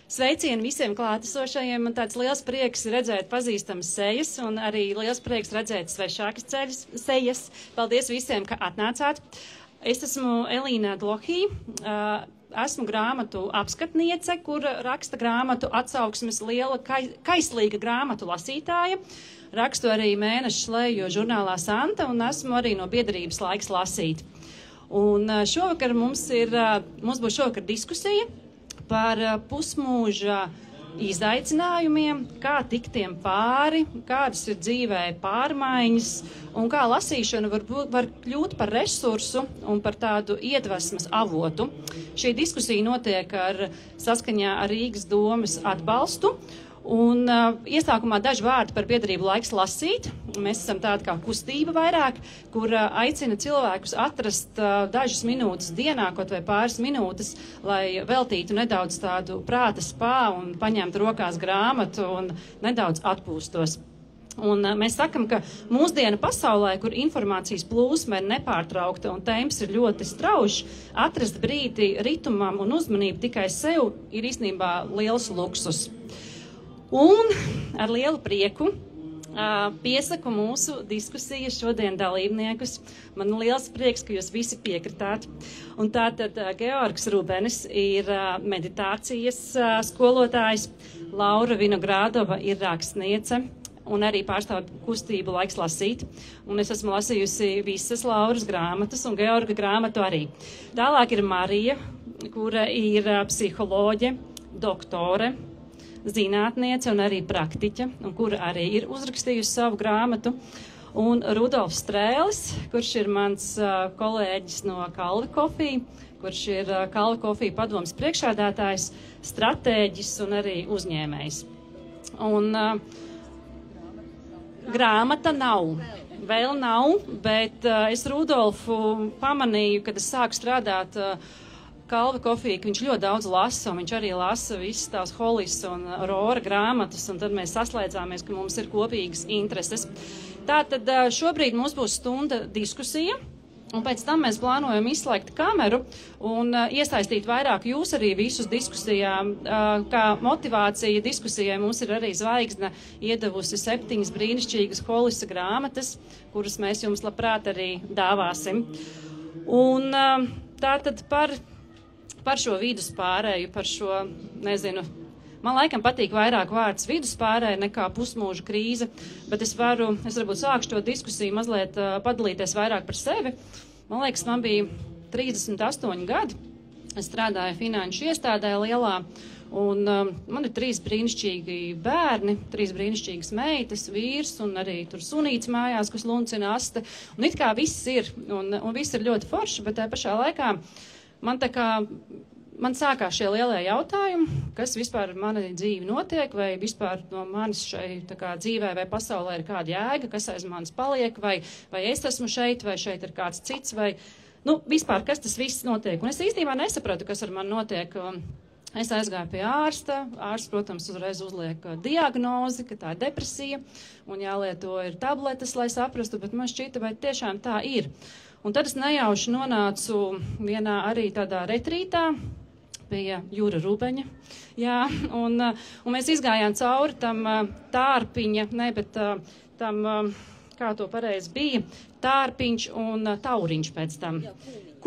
Sveicieni visiem klātesošajiem. Man tāds liels prieks redzēt pazīstamas sejas un arī liels prieks redzēt svešākas sejas. Paldies visiem, ka atnācāt. Es esmu Elīna Dlohī. Esmu grāmatu apskatniece, kur raksta grāmatu atsauksmes, liela kaislīga grāmatu lasītāja. Rakstu arī mēnešu slējo žurnālā Santa un esmu arī no biedrības Laiks lasīt. Un šovakar mums būs šovakar diskusija par pusmūža izaicinājumiem, kā tikt tiem pāri, kādas ir dzīvē pārmaiņas un kā lasīšana var kļūt par resursu un par tādu iedvesmas avotu. Šī diskusija notiek saskaņā ar Rīgas domes atbalstu. Un iesākumā daži vārdi par biedrību Laiks lasīt. Mēs esam tāda kā kustība vairāk, kur aicina cilvēkus atrast dažas minūtes dienā, kaut vai pāris minūtes, lai veltītu nedaudz tādu prāta spā un paņemtu rokās grāmatu un nedaudz atpūstos. Un mēs sakam, ka mūsdienu pasaulē, kur informācijas plūsma ir nepārtraukta un temps ir ļoti strauji, atrast brīdi ritumam un uzmanību tikai sev ir īstenībā liels luksus. Un ar lielu prieku piesaku mūsu diskusijas šodien dalībniekus. Man liels prieks, ka jūs visi piekritāt. Un tātad Georgs Rubenis ir meditācijas skolotājs, Laura Vinogrādova ir rakstniece un arī pārstāv kustību Laiks lasīt. Un es esmu lasījusi visas Lauras grāmatas un Georga grāmatu arī. Tālāk ir Marija, kura ir psiholoģe, doktore, zinātniece un arī praktiķe, un kura arī ir uzrakstījusi savu grāmatu. Un Rudolfs Strēlis, kurš ir mans kolēģis no Kalvi Kofija, kurš ir Kalvi Kofija padomes priekšādātājs, stratēģis un arī uzņēmējs. Un grāmata nav. Vēl nav, bet es Rudolfu pamanīju, kad es sāku strādāt Kalvi Kofija, ka viņš ļoti daudz lasa, un viņš arī lasa visas tās Holis un Rora grāmatas, un tad mēs saslēdzāmies, ka mums ir kopīgas intereses. Tātad šobrīd mums būs stunda diskusija, un pēc tam mēs plānojam izslēgt kameru un iesaistīt vairāk jūs arī visus diskusijā. Kā motivācija diskusijai mums ir arī zvaigzne iedevusi 7 brīnišķīgas Holisa grāmatas, kuras mēs jums labprāt arī dāvāsim. Un tātad par šo viduspārēju, par šo, nezinu, man laikam patīk vairāk vārds viduspārēja nekā pusmūža krīze, bet es varbūt sākšu to diskusiju mazliet padalīties vairāk par sevi. Man liekas, man bija 38 gadi, es strādāju finanšu iestādē lielā, un man ir 3 brīnišķīgi bērni, 3 brīnišķīgas meitas, vīrs un arī tur sunīts mājās, kas luncina aste, un it kā viss ir, un viss ir ļoti forši, bet tajā pašā laikā man sākās šie lielie jautājumi, kas vispār mani dzīvi notiek, vai vispār no manis šai dzīvē vai pasaulē ir kāda jēga, kas aiz manis paliek, vai es esmu šeit, vai šeit ir kāds cits, vai, vispār, kas tas viss notiek. Un es īstenībā nesapratu, kas ar mani notiek. Es aizgāju pie ārsta. Ārsts, protams, uzreiz uzliek diagnozi, ka tā ir depresija, un jālieto ir tabletes, lai saprastu, bet man šķita, vai tiešām tā ir. Un tad es nejauši nonācu vienā arī tādā retrītā pie Jura Rubeņa. Jā, un mēs izgājām cauri tam tārpiņa, tam, kā to pareizi bija, tārpiņš un tauriņš pēc tam.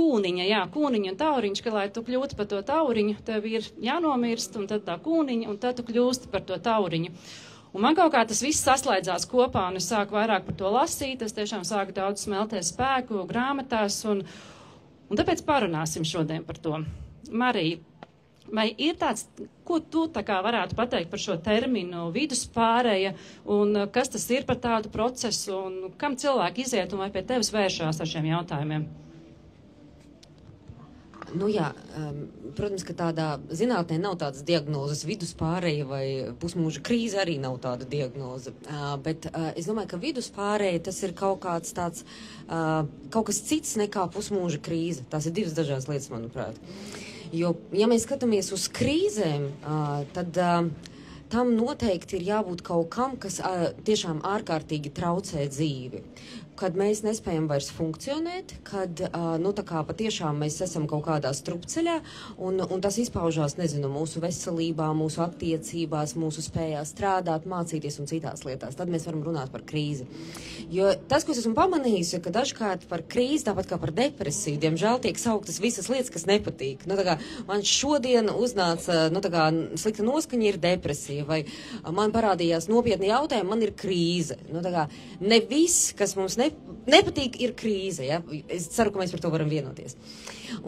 Kūniņa un tauriņš, ka lai tu kļūtu par to tauriņu, tev ir jānomirst, un tad tā kūniņa, un tad tu kļūsti par to tauriņu. Un man kaut kā tas viss saslēdzās kopā, un es sāku vairāk par to lasīt, es tiešām sāku daudz smelties spēku grāmatās, un tāpēc parunāsim šodien par to. Marija, vai ir tāds, ko tu varētu pateikt par šo terminu viduspārēja, un kas tas ir par tādu procesu, un kam cilvēki iziet, un vai pie tevis vēršās ar šiem jautājumiem? Protams, ka tādā zinātnē nav tādas diagnozes, viduspārēja vai pusmūža krīze arī nav tāda diagnoze. Bet es domāju, ka viduspārēja tas ir kaut kāds tāds, kaut kas cits nekā pusmūža krīze. Tās ir 2 dažādas lietas, manuprāt. Jo, ja mēs skatāmies uz krīzēm, tad tam noteikti ir jābūt kaut kam, kas tiešām ārkārtīgi traucē dzīvi. kad mēs nespējam vairs funkcionēt, kad tā kā patiešām mēs esam kaut kādā strupceļā, un tas izpaužās, nezinu, mūsu veselībā, mūsu attiecībās, mūsu spējā strādāt, mācīties un citās lietās. Tad mēs varam runāt par krīzi. Jo tas, ko es esmu pamanījusi, ka dažkārt par krīzi, tāpat kā par depresiju, diemžēl tiek sauktas visas lietas, kas nepatīk. Man šodien uznāca, slikta noskaņa ir depresija, vai man parādījās nopietni jautājumi, man ir krīze. Ne viss, kas mums nepatīk, ir krīze. Ja? Es ceru, ka mēs par to varam vienoties.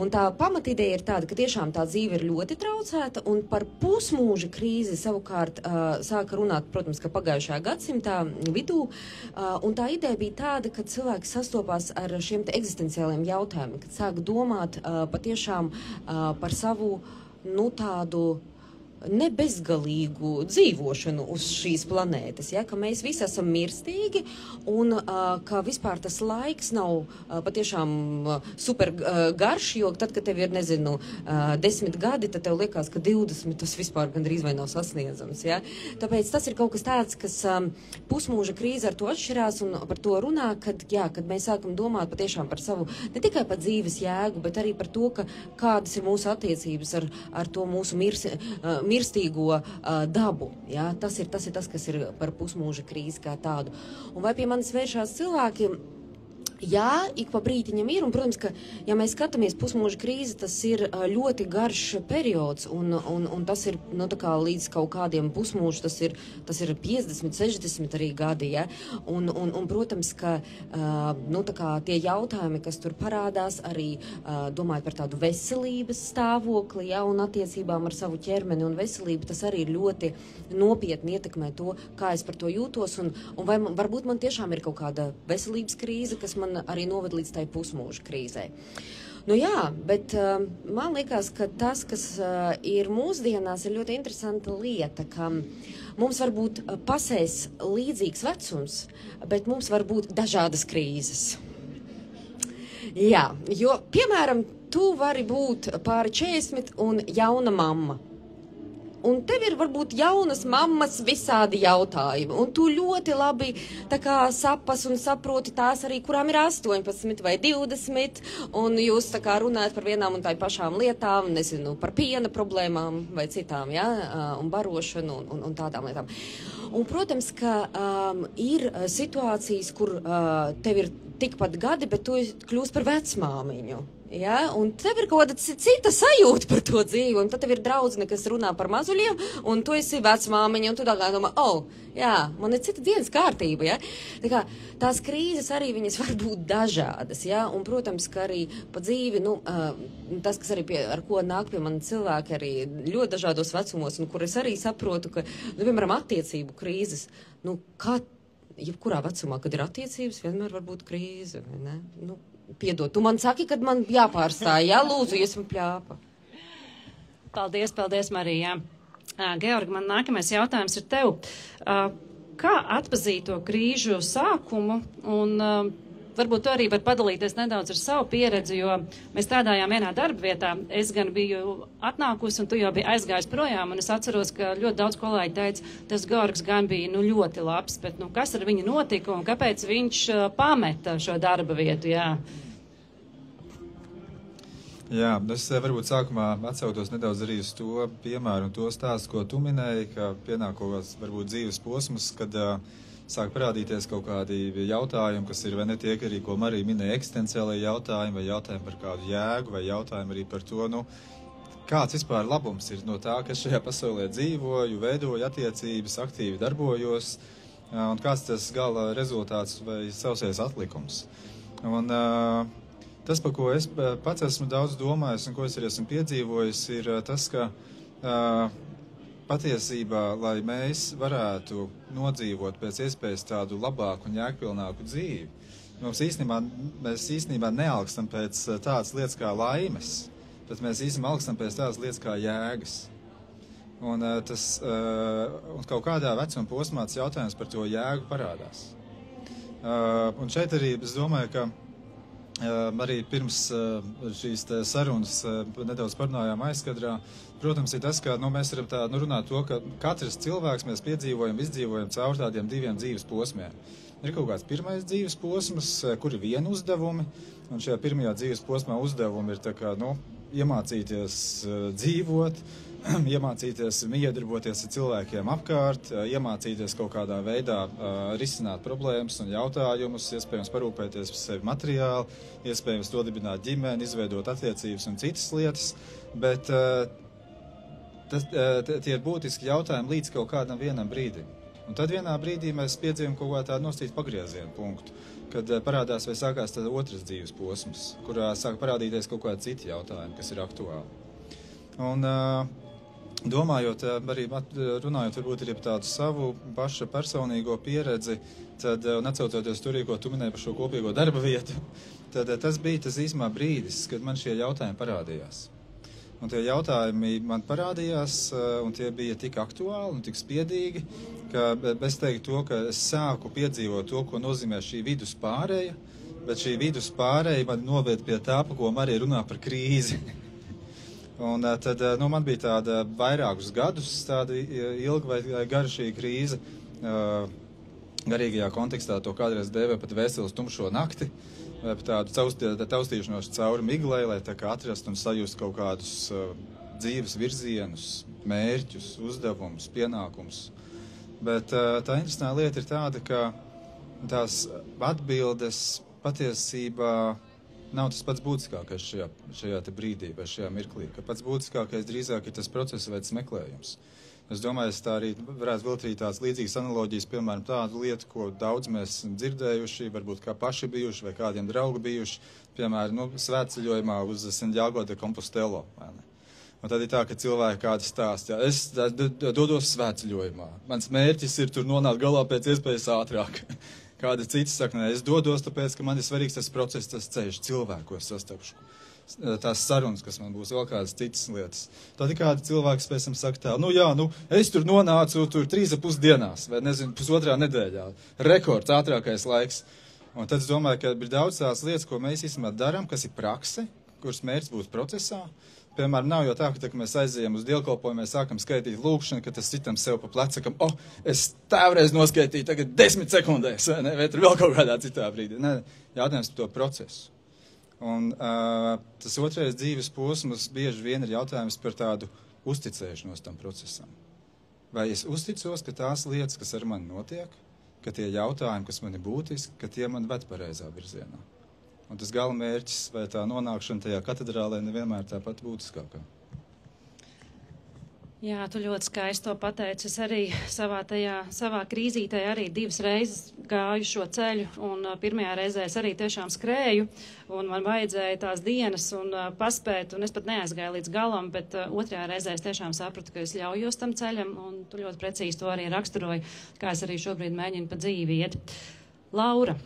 Un tā pamatideja ir tāda, ka tiešām tā dzīve ir ļoti traucēta, un par pusmūža krīzi savukārt sāka runāt, protams, ka pagājušajā gadsimtā vidū, un tā ideja bija tāda, ka cilvēki sastopās ar šiem te eksistenciāliem jautājumiem, kad sāk domāt patiešām par savu, tādu nebezgalīgu dzīvošanu uz šīs planētas, ja, ka mēs visi esam mirstīgi un ka vispār tas laiks nav patiešām super garš, jo tad, kad tev ir, 10 gadi, tad tev liekas, ka 20 tas vispār gandrīz vai nav sasniedzams, ja. Tāpēc tas ir kaut kas tāds, kas pusmūža krīze ar to atšķirās un par to runā, kad mēs sākam domāt patiešām par savu, ne tikai par dzīves jēgu, bet arī par to, kādas ir mūsu attiecības ar to mūsu mirstīgo dabu. Ja? Tas ir tas, kas ir par pusmūža krīzi kā tādu. Un vai pie manis vēršās cilvēki? Jā, ik pa brītiņam ir, un, protams, ka, ja mēs skatāmies pusmūža krīzi, tas ir ļoti garš periods, un tas ir, tā kā līdz kaut kādiem pusmūžu, tas ir 50, 60 arī gadi, ja, un protams, ka, tā kā tie jautājumi, kas tur parādās, arī domājot par tādu veselības stāvokli, ja, un attiecībām ar savu ķermeni un veselību, tas arī ļoti nopietni ietekmē to, kā es par to jūtos, un vai varbūt man tiešām ir kaut kāda veselības krīze, kas man arī noved līdz tai pusmūža krīzē. Jā, bet man liekas, ka tas, kas ir mūsdienās, ir ļoti interesanta lieta, ka mums var būt pasēs līdzīgs vecums, bet mums var būt dažādas krīzes. Jā, jo, piemēram, tu vari būt pāri 40 un jauna mamma. Un tev ir varbūt jaunas mammas visādi jautājumi, un tu ļoti labi tā kā sapas un saproti tās arī, kurām ir 18 vai 20, un jūs tā kā runājat par vienām un tā pašām lietām, par piena problēmām vai citām, ja, un barošanu un tādām lietām. Un, protams, ka ir situācijas, kur tev ir tikpat gadi, bet tu kļūst par vecmāmiņu. Ja, un tev ir kaut kāda cita sajūta par to dzīvi, un tad tev ir draudzene, kas runā par mazuļiem, un tu esi vecmāmiņa, un tu tā kā domā, man ir cita dienas kārtība, ja. Tā kā tās krīzes arī viņas var būt dažādas, ja, un, protams, ka arī pa dzīvi, tas, kas arī ar ko nāk pie mani cilvēki arī ļoti dažādos vecumos, un kur es arī saprotu, ka, piemēram, attiecību krīzes, jebkurā vecumā, kad ir attiecības, vienmēr var būt krīze, vai ne? Piedod, tu man saki, kad man jāpārstāj, jā, lūdzu, iesmu pļāpa. Paldies, Marija. Georgi, man nākamais jautājums ir tev. Kā atpazīt to krīžu sākumu un varbūt tu arī var padalīties nedaudz ar savu pieredzi, jo mēs strādājām vienā darba vietā. Es gan biju atnākusi un tu jau biji aizgājis projām, un es atceros, ka ļoti daudz kolēģi teica, tas Georgs gan bija ļoti labs, bet kas ar viņu notika un kāpēc viņš pameta šo darba vietu, jā? Jā, es varbūt sākumā atsautos nedaudz arī uz to piemēru un to stāstu, ko tu minēji, ka pienākos varbūt dzīves posms, kad sāk parādīties kaut kādi jautājumi, kas ir vai ne tie, arī, ko Marija minēja, eksistenciālai jautājumi, vai jautājumi par kādu jēgu, vai jautājumi arī par to, kāds vispār labums ir no tā, kas šajā pasaulē dzīvoju, veidoju attiecības, aktīvi darbojos, un kāds tas gala rezultāts vai sausais atlikums. Un tas, par ko es pats esmu daudz domājis un ko es arī esmu piedzīvojis, ir tas, ka patiesībā, lai mēs varētu nodzīvot pēc iespējas tādu labāku un jēgpilnāku dzīvi, mēs īstenībā nealkstam pēc tādas lietas kā laimes, bet mēs īstenībā alkstam pēc tādas lietas kā jēgas. Un kaut kādā vecuma posmā tas jautājums par to jēgu parādās. Un šeit arī es domāju, ka arī pirms šīs sarunas nedaudz parunājām aizkadrā. Protams, ir tas, ka mēs varam tā runāt to, ka katrs cilvēks mēs izdzīvojam caur tādiem diviem dzīves posmiem. Ir kaut kāds pirmais dzīves posms, kur ir viena uzdevumi, un šajā pirmajā dzīves posmā uzdevumi ir tā kā, iemācīties dzīvot, iemācīties miedarboties ar cilvēkiem apkārt, iemācīties kaut kādā veidā risināt problēmas un jautājumus, iespējams parūpēties par sevi materiāli, iespējams nodibināt ģimeni, izveidot attiecības un citas lietas, bet tie ir būtiski jautājumi līdz kaut kādam vienam brīdim. Un tad vienā brīdī mēs piedzīvam kaut kā tādu nostīt pagriezienu punktu, kad parādās vai sākās tad otrs dzīves posms, kurā sāk parādīties kaut kādi citi jautājumi, kas ir aktuāli. Un domājot, arī runājot varbūt arī par tādu savu paša personīgo pieredzi, tad, un atcaucoties tur, ko tu minēji par šo kopīgo darba vietu, tad tas bija tas īsumā brīdis, kad man šie jautājumi parādījās. Un tie jautājumi man parādījās, un tie bija tik aktuāli un tik spiedīgi, ka es teiktu to, ka es sāku piedzīvot to, ko nozīmē šī vidus pāreja, bet šī vidus pāreja man noved pie tā, pa ko Marija runā par krīzi. Un tad man bija tāda vairākus gadus, tāda ilga vai gara šī krīze, garīgajā kontekstā to kādreiz dēvē pat vēseles tumšo nakti, vai par tādu taustīšanos cauri miglai, lai tā kā atrastu un sajust kaut kādus dzīves virzienus, mērķus, uzdevumus, pienākumus. Bet tā interesantā lieta ir tāda, ka tās atbildes patiesībā nav tas pats būtiskākais šajā te brīdī vai šajā mirklī, ka pats būtiskākais drīzāk ir tas procesa veids meklējums. Es domāju, es tā arī varētu vilkt arī tādas līdzīgas analoģijas, piemēram, tādu lietu, ko daudz mēs esam dzirdējuši, varbūt kā paši bijuši vai kādiem draugi bijuši, piemēram, svētceļojumā uz Santiago de Compostelo. Un tad ir tā, ka cilvēki kādi stāst, es dodos svētceļojumā, mans mērķis ir tur nonākt galā pēc iespējas ātrāk. Kādi citi saka, nē, es dodos, tāpēc, ka man ir svarīgs tas process, tas ceļš, cilvēkos sastapšu. Tās sarunas, kas man būs, vēl kādas citas lietas. Tad ir kādi cilvēki pēc tam saka tā, es tur nonācu 3,5 dienās, vai nezinu, 1,5 nedēļā. Rekords, ātrākais laiks. Un tad es domāju, ka ir daudz tās lietas, ko mēs īstenībā darām, kas ir prakse, kuras mērķis būs procesā. Piemēram, nav jau tā, ka mēs aizējam uz dievkalpojumu, mēs sākam skaitīt lūkšanu, ka tas citam sev pa plecu, sakam, es tāvreiz noskaitīju tagad 10 sekundēs, vai tur vēl kaut kādā citā brīdī. Nē, jautājums par to procesu. Un tas otrais dzīves posms bieži vien ir jautājums par tādu uzticēšanos tam procesam. Vai es uzticos, ka tās lietas, kas ar mani notiek, ka tie jautājumi, kas man ir būtiski, ka tie man ved pareizā virzienā. Un tas gala mērķis vai tā nonākšana tajā katedrālē nevienmēr tāpat būtiskākā. Jā, tu ļoti skaisti to pateici. Es arī savā krīzītē arī 2 reizes gāju šo ceļu, un pirmajā reizē es arī tiešām skrēju, un man vajadzēja tās dienas un paspēt, un es pat neaizgāju līdz galam, bet otrajā reizē es tiešām sapratu, ka es ļaujos tam ceļam, un tu ļoti precīzi to arī raksturoji, kā es arī šobrīd mēģinu pa dzīvi iet. Laura,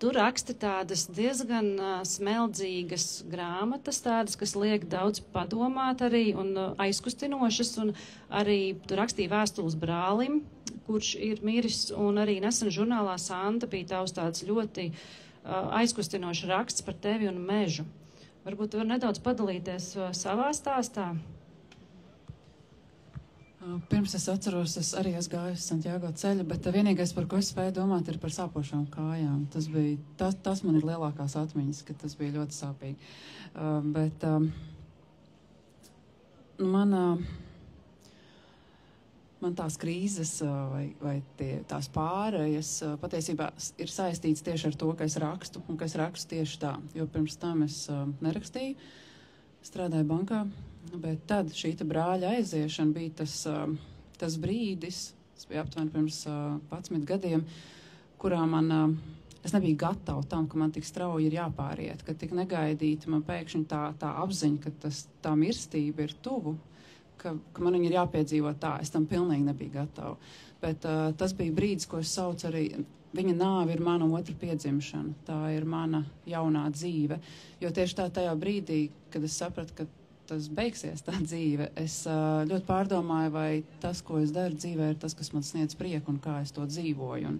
tu raksti tādas diezgan smeldzīgas grāmatas, tādas, kas liek daudz padomāt arī un aizkustinošas, un arī tu rakstīji vēstules brālim, kurš ir miris, un arī nesen žurnālā Santa bija tavs tāds ļoti aizkustinošs raksts par tevi un mežu. Varbūt tu vari nedaudz padalīties savā stāstā? Pirms es atceros, es arī gāju uz Santiago ceļu, bet vienīgais, par ko es spēju domāt, ir par sāpošām kājām. Tas man ir lielākās atmiņas, ka tas bija ļoti sāpīgi. Man tās krīzes vai tās pārējas patiesībā ir saistīts tieši ar to, ka es rakstu, un ka es rakstu tieši tā. Jo pirms tam es nerakstīju, strādāju bankā. Bet tad šī brāļa aiziešana bija tas brīdis, tas bija aptuveni pirms 11 gadiem, kurā es nebiju gatava tam, ka man tik strauji ir jāpāriet, ka tik negaidīti man pēkšņi tā apziņa, ka tā mirstība ir tuvu, ka man viņa ir jāpiedzīvo tā, es tam pilnīgi nebiju gatava. Bet tas bija brīdis, ko es saucu arī, viņa nāve ir mana otra piedzimšana, tā ir mana jaunā dzīve, jo tieši tajā brīdī, kad es sapratu, ka tas beigsies, tā dzīve. Es ļoti pārdomāju, vai tas, ko es daru dzīvē, ir tas, kas man sniedz prieku un kā es to dzīvoju.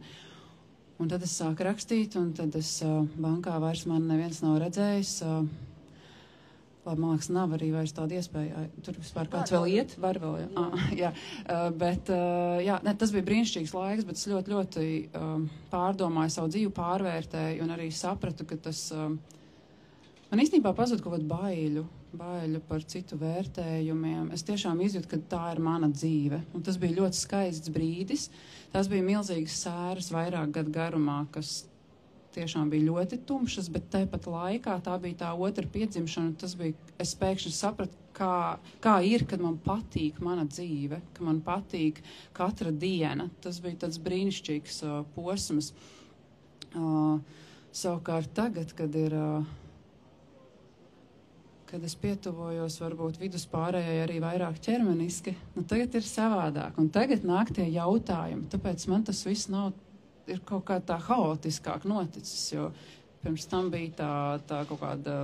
Un tad es sāku rakstīt, un tad bankā vairs man neviens nav redzējis. Labi, man liekas, nav arī vairs tāda iespēja. Tur vispār kāds vēl iet? Var vēl, jā. Jā. Bet, jā, ne, tas bija brīnišķīgs laiks, bet es ļoti, ļoti pārdomāju savu dzīvi, pārvērtēju un arī sapratu, ka tas man īstenībā pazud kaut kādu baiļu par citu vērtējumiem. Es tiešām izjūtu, ka tā ir mana dzīve. Un tas bija ļoti skaists brīdis. Tas bija milzīgas sēras vairāk gadu garumā, kas tiešām bija ļoti tumšas, bet tāpat laikā tā bija tā otra piedzimšana. Tas bija, es pēkšņi sapratu, kā ir, kad man patīk mana dzīve, ka man patīk katra diena. Tas bija tāds brīnišķīgs posms. Savukārt tagad, kad es pietuvojos varbūt viduspārējai arī vairāk ķermeniski, nu tagad ir savādāk. Un tagad nāk tie jautājumi, tāpēc man tas viss ir kaut kā tā haotiskāk noticis, jo pirms tam bija tā kaut kāda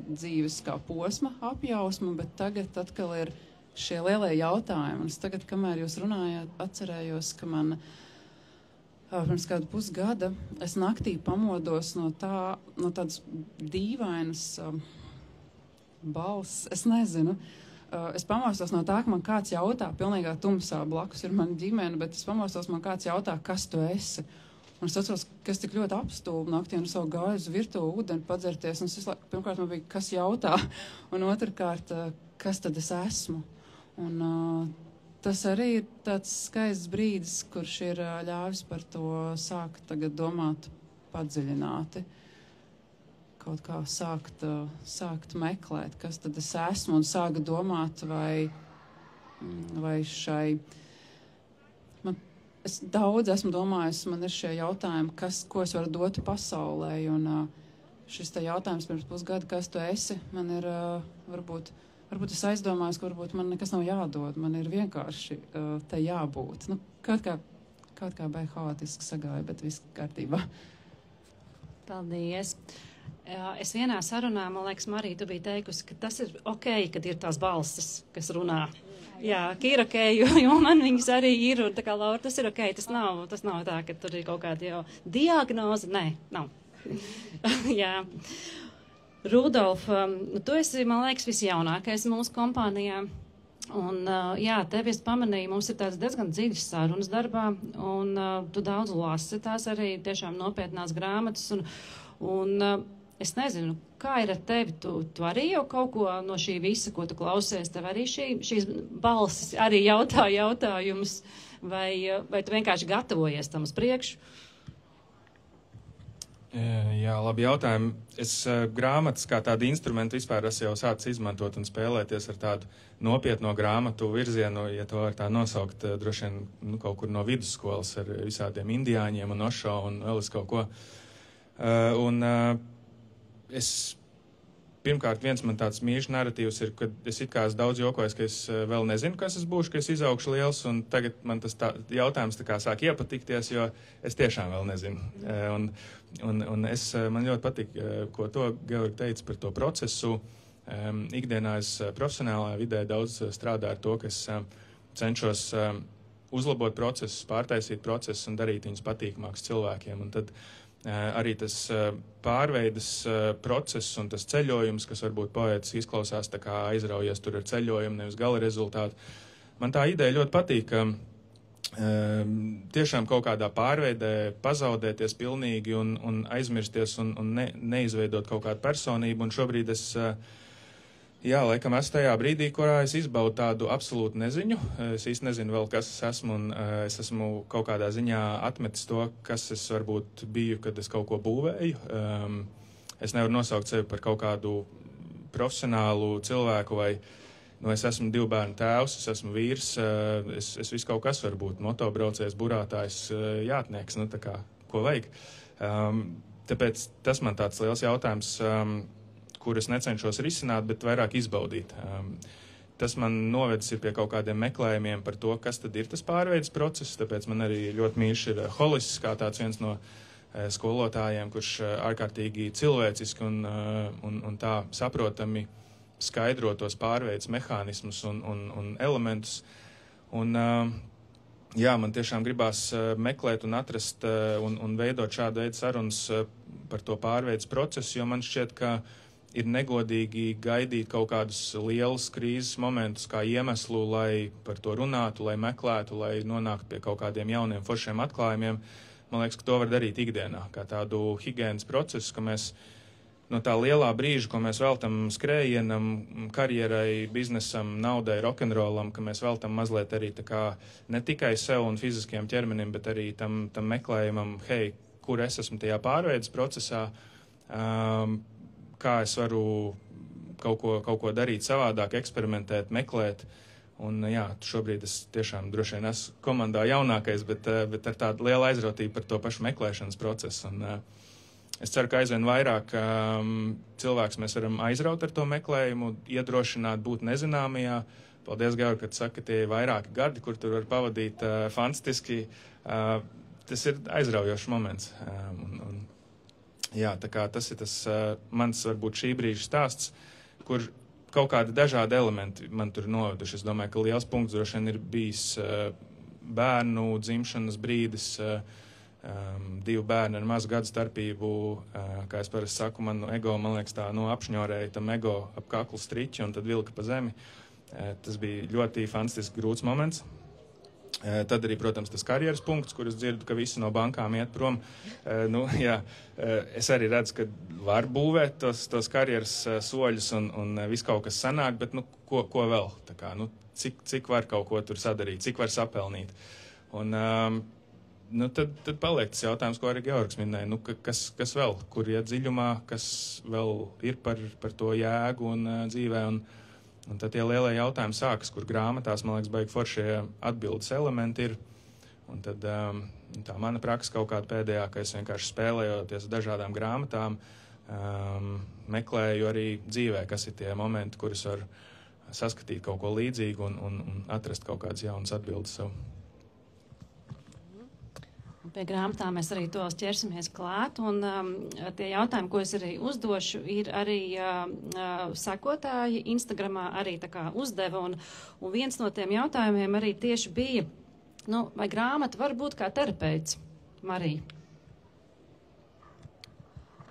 dzīves kā posma apjausma, bet tagad atkal ir šie lielie jautājumi. Un es tagad, kamēr jūs runājāt, atcerējos, ka man pirms kādu pusgada es naktī pamodos no tādas dīvainas balss, es nezinu. Es pamostos no tā, ka man kāds jautā, pilnīgā tumsā blakus ir mana ģimene, bet es pamostos, man kāds jautā, kas tu esi. Un es atceros, ka es tik ļoti apstulbu naktī un savu gāju uz virtuvu ūdeni padzerties. Un es pirmkārt man bija, kas jautā, un otrkārt, kas tad es esmu. Un tas arī ir tāds skaists brīdis, kurš ir ļāvis par to sākt tagad domāt padziļināti. Kaut kā sākt meklēt, kas tad es esmu, un sākt domāt, vai šai... Es daudz esmu domājis, man ir šie jautājumi, ko es varu dot pasaulē, un šis te jautājums pirms pusgada, kas tu esi, man ir, varbūt es aizdomājos, ka varbūt man nekas nav jādod, man ir vienkārši te jābūt. Nu, kaut kā bija haotiski sagāja, bet viss kārtībā. Paldies. Es vienā sarunā, man liekas, Marija, tu biji teikusi, ka tas ir ok, kad ir tās balsis, kas runā. Jā, ka ir ok, jo man viņas arī ir, un tā kā Laura, tas ir ok, tas nav tā, ka tur ir kaut kāda jau diagnoze, nē, nav. Jā. Rudolf, tu esi, man liekas, visjaunākais mūsu kompānijā, un jā, tevi es pamanīju, mums ir tāds diezgan dziļas sarunas darbā, un tu daudz lasi tās arī tiešām nopietnās grāmatas, un es nezinu, kā ir ar tevi, tu arī jau kaut ko no šī visa, ko tu klausies, tev arī šīs balsis arī jautā jautājumus, vai tu vienkārši gatavojies tam uz priekšu? Jā, labi jautājumi. Es grāmatas kā tādu instrumentu vispār esmu jau sācis izmantot un spēlēties ar tādu nopietno grāmatu virzienu, ja to var tā nosaukt, droši vien kaut kur no vidusskolas ar visādiem indiāņiem un Ošo un vēl es kaut ko. Pirmkārt, viens man tāds mīļš narratīvs ir, ka es it kā esmu daudz jokojis, ka es vēl nezinu, kas es būšu, ka es izaugšu liels, un tagad man tas jautājums tā kā sāk iepatikties, jo es tiešām vēl nezinu. Man ļoti patīk, ko to Georgi teica par to procesu. Ikdienā es profesionālā vidē daudz strādāju ar to, ka es cenšos uzlabot procesus, pārtaisīt procesus un darīt viņus patīkamākus cilvēkiem. Un tad arī tas pārveides process un tas ceļojums, kas varbūt poētis izklausās tā kā aizraujies tur ar ceļojumu, nevis gala rezultātu. Man tā ideja ļoti patīk, ka tiešām kaut kādā pārveidē pazaudēties pilnīgi un aizmirsties un neizveidot kaut kādu personību. Un šobrīd es, laikam esmu tajā brīdī, kurā es izbaudu tādu absolūtu neziņu. Es īsti nezinu vēl, kas es esmu, un es esmu kaut kādā ziņā atmetis to, kas es varbūt biju, kad es kaut ko būvēju. Es nevaru nosaukt sevi par kaut kādu profesionālu cilvēku vai, es esmu 2 bērnu tēvs, es esmu vīrs, es visu kaut kas varu būt, motobraucējs, burātājs, jātnieks, tā kā, ko vajag. Tāpēc tas man tāds liels jautājums, kur es necenšos risināt, bet vairāk izbaudīt. Tas man novedis pie kaut kādiem meklējumiem par to, kas tad ir tas pārveides process, tāpēc man arī ļoti mīļš ir holists, kā tāds viens no skolotājiem, kurš ārkārtīgi cilvēciski un tā saprotami skaidro tos pārveides mehānismus un elementus. Man tiešām gribās meklēt un atrast un veidot šādu veidu sarunas par to pārveides procesu, jo man šķiet, ka ir negodīgi gaidīt kaut kādus lielus krīzes momentus kā iemeslu, lai par to runātu, lai meklētu, lai nonāktu pie kaut kādiem jauniem foršiem atklājumiem. Man liekas, ka to var darīt ikdienā, kā tādu higienas procesu, ka mēs no tā lielā brīža, ko mēs veltam skrējienam, karjerai, biznesam, naudai, rokenrolam, ka mēs veltam mazliet arī tā kā ne tikai sev un fiziskiem ķermenim, bet arī tam meklējumam, hei, kur es esmu tajā pārveides procesā, kā es varu kaut ko darīt savādāk, eksperimentēt, meklēt. Un jā, šobrīd es tiešām droši vien esmu komandā jaunākais, bet ar tādu lielu aizrautību par to pašu meklēšanas procesu. Un es ceru, ka aizvien vairāk cilvēks mēs varam aizraut ar to meklējumu, iedrošināt būt nezināmajā. Paldies, Georg, ka tu saki, ka tie ir vairāki gadi, kur tur var pavadīt fantastiski. Tas ir aizraujošs moments. Jā, tā kā tas ir tas mans varbūt šī brīža stāsts, kur kaut kādi dažādi elementi man tur noveduši. Es domāju, ka liels punkts droši vien ir bijis bērnu dzimšanas brīdis, 2 bērni ar mazu gadu starpību, kā es parasti saku, man ego, man liekas, tā apšņorēja tam ego ap kaklu striķi un tad vilka pa zemi. Tas bija ļoti fantastiski grūts moments. Tad arī, protams, tas karjeras punkts, kur es dzirdu, ka visi no bankām iet prom. Es arī redzu, ka var būvēt tos karjeras soļus un viss kaut kas sanāk, bet ko vēl? Tā kā, cik var kaut ko tur sadarīt, cik var sapelnīt. Un tad paliek tas jautājums, ko arī Georgs minēja. Kas vēl? Kur iet dziļumā, kas vēl ir par to jēgu un dzīvē? Un tad tie lielie jautājumi sākas, kur grāmatās, man liekas, baigi foršie atbildes elementi ir. Un tad tā mana praksa kaut kāda pēdējā, ka es vienkārši spēlējoties dažādām grāmatām, meklēju arī dzīvē, kas ir tie momenti, kurus var saskatīt kaut ko līdzīgu un atrast kaut kādas jaunas atbildes sev. Pie grāmatām mēs arī tos ķersimies klāt, un tie jautājumi, ko es arī uzdošu, ir arī sekotāji Instagramā arī tā kā uzdeva, un viens no tiem jautājumiem arī tieši bija, vai grāmata var būt kā terapeits, Marija?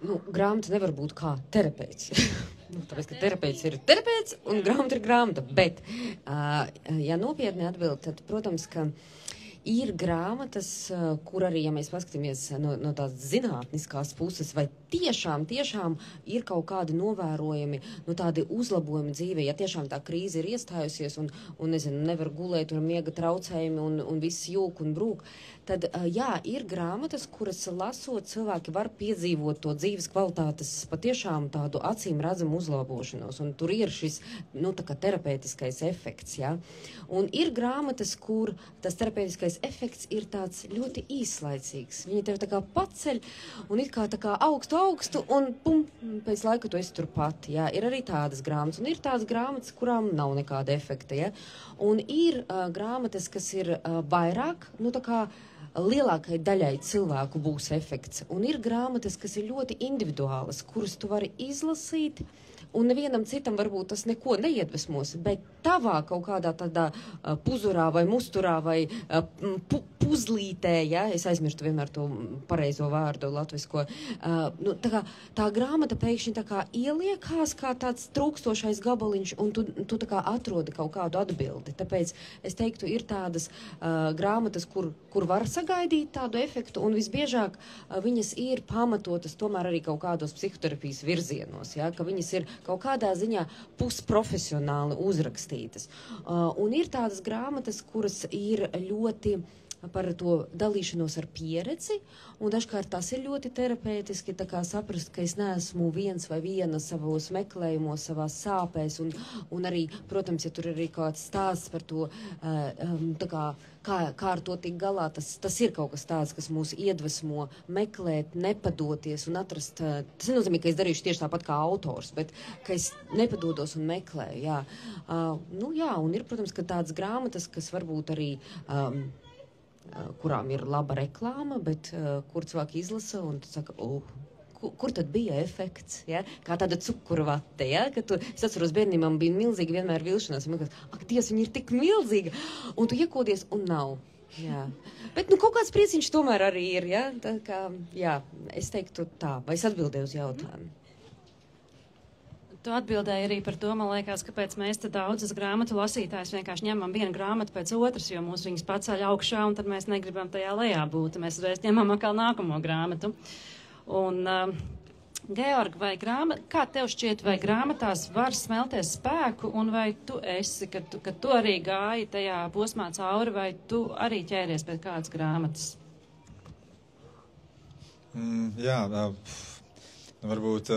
Grāmata nevar būt kā terapeits. Tāpēc, ka terapeits ir terapeits un grāmata ir grāmata, bet, ja nopietni atbild, tad, protams, ka ir grāmatas, kur arī, ja mēs paskatāmies no tās zinātniskās puses, vai tiešām ir kaut kādi novērojami, tādi uzlabojumi dzīvē, ja tiešām tā krīze ir iestājusies un nezinu, nevar gulēt un miega traucējumi un viss jūk un brūk, tad, jā, ir grāmatas, kuras lasot cilvēki var piedzīvot to dzīves kvalitātes patiešām tādu acīm redzamu uzlabošanos, un tur ir šis, tā kā terapeitiskais efekts, jā. Un ir grāmatas, kur tas terapeitiskais efekts ir tāds ļoti īslaicīgs. Viņi tev tā kā paceļ un it kā tā kā augstu un pum, pēc laika tu esi turpat, jā. Ir arī tādas grāmatas, un ir tādas grāmatas, kurām nav nekāda efekta, jā. Un ir grāmatas, kas ir vairāk, tā kā lielākai daļai cilvēku būs efekts. Un ir grāmatas, kas ir ļoti individuālas, kuras tu vari izlasīt, un nevienam citam varbūt tas neko neiedvesmos, bet tavā kaut kādā tādā puzurā vai musturā vai puzlītē, ja, es aizmirstu vienmēr to pareizo vārdu latvisko, tā grāmata pēkšņi tā kā ieliekās kā tāds trūkstošais gabaliņš, un tu tā kā atrodi kaut kādu atbildi. Tāpēc es teiktu, ir tādas grāmatas, kur var sagaidīt tādu efektu, un visbiežāk viņas ir pamatotas tomēr arī kaut kādos psihoterapijas virzienos, ja, ka viņas ir kaut kādā ziņā pusprofesionāli uzrakstītas. Un ir tādas grāmatas, kuras ir ļoti par to dalīšanos ar pieredzi, un dažkārt tas ir ļoti terapeitiski, tā kā saprast, ka es neesmu viens vai viena savos meklējumos, savās sāpēs, un arī, protams, ja tur ir arī kāds stāsts par to, tā kā ar to tik galā, tas ir kaut kas tāds, kas mūs iedvesmo meklēt, nepadoties un atrast, tas nenozīmē, ka es darīšu tieši tāpat kā autors, bet ka es nepadodos un meklēju, jā. Jā, un ir, protams, ka tādas grāmatas, kas varbūt arī kurām ir laba reklāma, bet kur cilvēki izlasa un saka, kur tad bija efekts, ja? Kā tāda cukurvate, ja? Es atceros, bērnībā bija milzīga vienmēr vilšanās, un ak, Dievs, viņa ir tik milzīga, un tu iekodies, un nav. Jā. Bet, kaut kāds prieciņš tomēr arī ir, ja? Tā kā, jā, es teiktu tā, vai es atbildēju uz jautājumu? Tu atbildēji arī par to, man liekas, kāpēc mēs te daudzas grāmatu lasītājs vienkārši ņemam vienu grāmatu pēc otras, jo mūs viņas paceļ augšā, un tad mēs negribam tajā lejā būt. Mēs reiz ņemam atkal nākamo grāmatu. Un, Georg, kā tev šķiet, vai grāmatās var smelties spēku, un vai tu esi, kad tu arī gāji tajā posmā cauri, vai tu arī ķēries pēc kādas grāmatas? Varbūt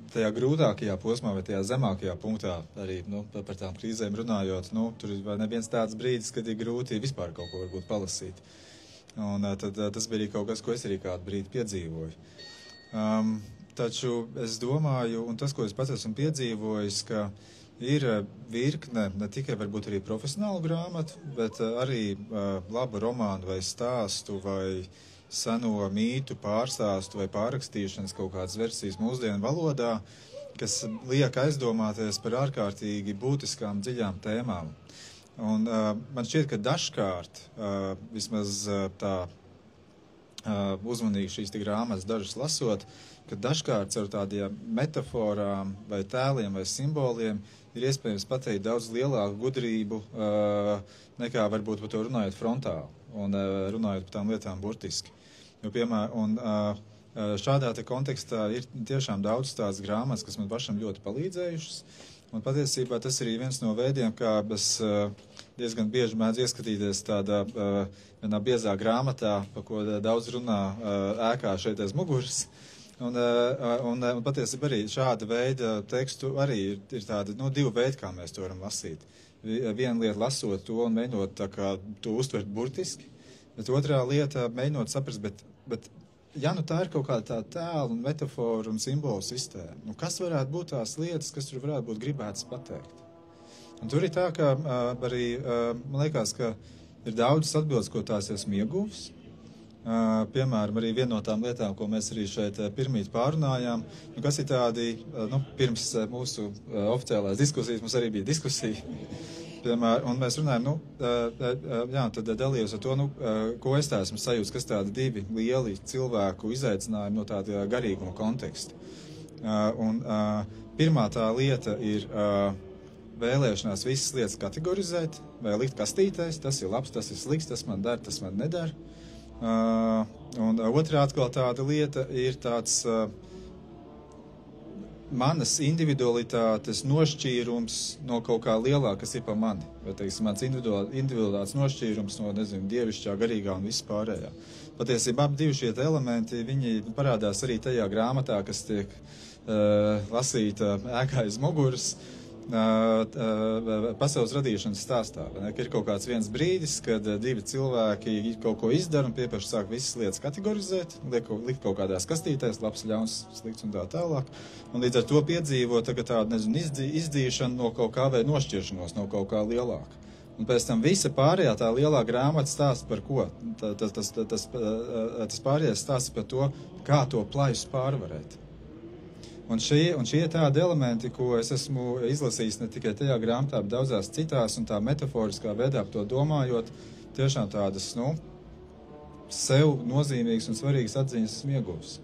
tajā grūtākajā posmā vai tajā zemākajā punktā arī par tām krīzēm runājot, tur ir neviens tāds brīdis, kad ir grūti vispār kaut ko varbūt palasīt. Un tad tas bija arī kaut kas, ko es arī kādu brīdi piedzīvoju. Taču es domāju, un tas, ko es pats esmu piedzīvojis, ka ir virkne ne tikai varbūt arī profesionālu grāmatu, bet arī labu romānu vai stāstu vai seno mītu pārstāstu vai pārrakstīšanas kaut kādas versijas mūsdienu valodā, kas liek aizdomāties par ārkārtīgi būtiskām dziļām tēmām. Un man šķiet, ka dažkārt, vismaz tā uzmanīgi šīs grāmatas dažas lasot, ka dažkārt ar tādiem metaforām vai tēliem vai simboliem ir iespējams pateikt daudz lielāku gudrību nekā varbūt par to runājot frontāli un runājot par tām lietām burtiski. Jo, piemēram, šādā te kontekstā ir tiešām daudz tādas grāmatas, kas man pašam ļoti palīdzējušas. Un patiesībā tas ir viens no veidiem, kā es diezgan bieži mēdzu ieskatīties tādā vienā biezā grāmatā, pa ko daudz runā ēkā šeit aiz muguras. Un patiesībā arī šāda veida tekstu arī ir tādi, divi veidi, kā mēs to varam lasīt. Viena lieta lasot to un mēģinot tā kā to uztvert burtiski, bet otrā lieta mēģinot saprast, bet ja tā ir kaut kāda tā tēla un metaforu un simbolu sistēma, kas varētu būt tās lietas, kas tur varētu būt gribētas pateikt? Un tur ir tā, ka arī, man liekas, ka ir daudzas atbildes, ko tās esmu ieguvis. Piemēram, arī viena no tām lietām, ko mēs arī šeit pirmīt pārunājām, kas ir tādi, pirms mūsu oficiālās diskusijas, mums arī bija diskusija, piemēram, un mēs runājam, tad dalījos ar to, ko es tā esmu sajūts, kas tādi divi lieli cilvēku izaicinājumi no tāda garīguma konteksta. Pirmā tā lieta ir vēlēšanās visas lietas kategorizēt vai likt kastītēs, tas ir labs, tas ir slikts, tas man der, tas man nedara. Un otrā atkal tāda lieta ir tāds manas individualitātes nošķīrums no kaut kā lielā, kas ir pa mani. Vai, teiksim, mans individualitātes nošķīrums no, dievišķā, garīgā un viss pārējā. Patiesībā abi divi šie elementi, viņi parādās arī tajā grāmatā, kas tiek lasīta ēkā aiz muguras, pasaules radīšanas stāstā. Ir kaut kāds viens brīdis, kad divi cilvēki kaut ko izdara un piepaši sāk visas lietas kategorizēt, likt kaut kādās kastītēs, labs, ļauns, slikts un tā tālāk. Un līdz ar to piedzīvo tādu, izdzīšanu no kaut kā vai nošķiršanos no kaut kā lielāka. Un pēc tam visa pārējā tā lielā grāmata stāsta par ko? Tas pārējais stāsta par to, kā to plaisu pārvarēt. Un šie tādi elementi, ko es esmu izlasījis ne tikai tajā grāmatā, bet daudzās citās, un tā metaforiskā veidā par to domājot, tiešām tādas, sev nozīmīgas un svarīgas atziņas esmu ieguvis.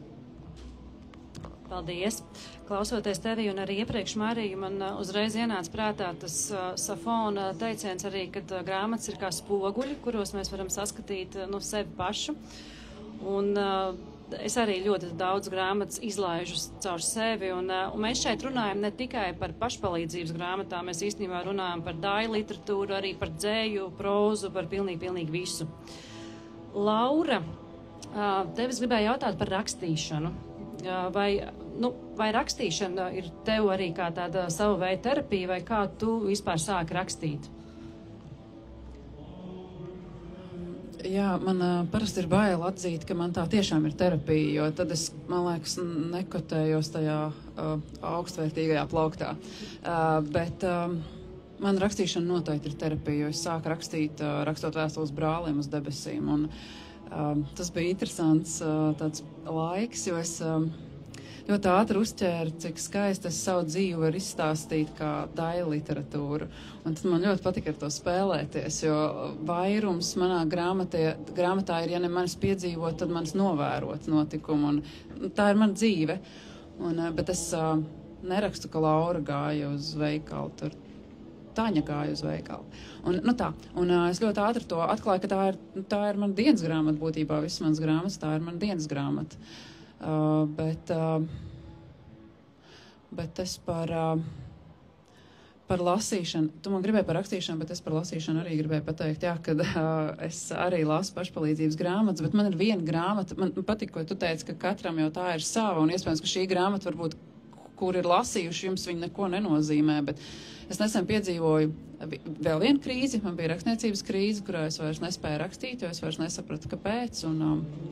Paldies! Klausoties tevi un arī iepriekš Mariju, man uzreiz ienāca prātā tas Safona teiciens arī, kad grāmatas ir kā spoguļi, kuros mēs varam saskatīt sevi pašu. Un es arī ļoti daudz grāmatas izlaižu caur sevi, un mēs šeit runājam ne tikai par pašpalīdzības grāmatām, mēs īstenībā runājam par dāju literatūru, arī par dzēju, prózu, par pilnīgi visu. Laura, tev es gribēju jautāt par rakstīšanu. Vai rakstīšana ir tev arī kā tāda sava veida terapija, vai kā tu vispār sāki rakstīt? Jā, man parasti ir bail atzīt, ka man tā tiešām ir terapija, jo tad es, man liekas, nekotējos tajā augstvērtīgajā plauktā. Bet man rakstīšana noteikti ir terapija, jo es sāku rakstīt, rakstot vēstules brālim uz debesīm. Un tas bija interesants tāds laiks, jo es ļoti ātri uzķēru, cik skaisti es savu dzīvi varu izstāstīt kā daļu literatūru. Un tad man ļoti patika ar to spēlēties, jo vairums manā grāmatā ir, ja ne manis piedzīvot, tad manis novērot notikumu. Un tā ir mana dzīve. Bet es nerakstu, ka Laura gāja uz veikalu, tur Taņa gāja uz veikalu. Un es ļoti ātri to atklāju, ka tā ir mana dienas grāmata būtībā, visas manas grāmatas, tā ir mana dienas grāmata. Bet es par lasīšanu, tu man gribēji par rakstīšanu, bet es par lasīšanu arī gribēju pateikt, jā, kad es arī lasu pašpalīdzības grāmatas, bet man ir viena grāmata, man patīk, ko tu teici, ka katram jau tā ir sava, un iespējams, ka šī grāmata varbūt, kur ir lasījuši, jums viņa neko nenozīmē, bet es nesen piedzīvoju vēl vienu krīzi, man bija rakstniecības krīze, kurā es vairs nespēju rakstīt, jo es vairs nesapratu, kāpēc, un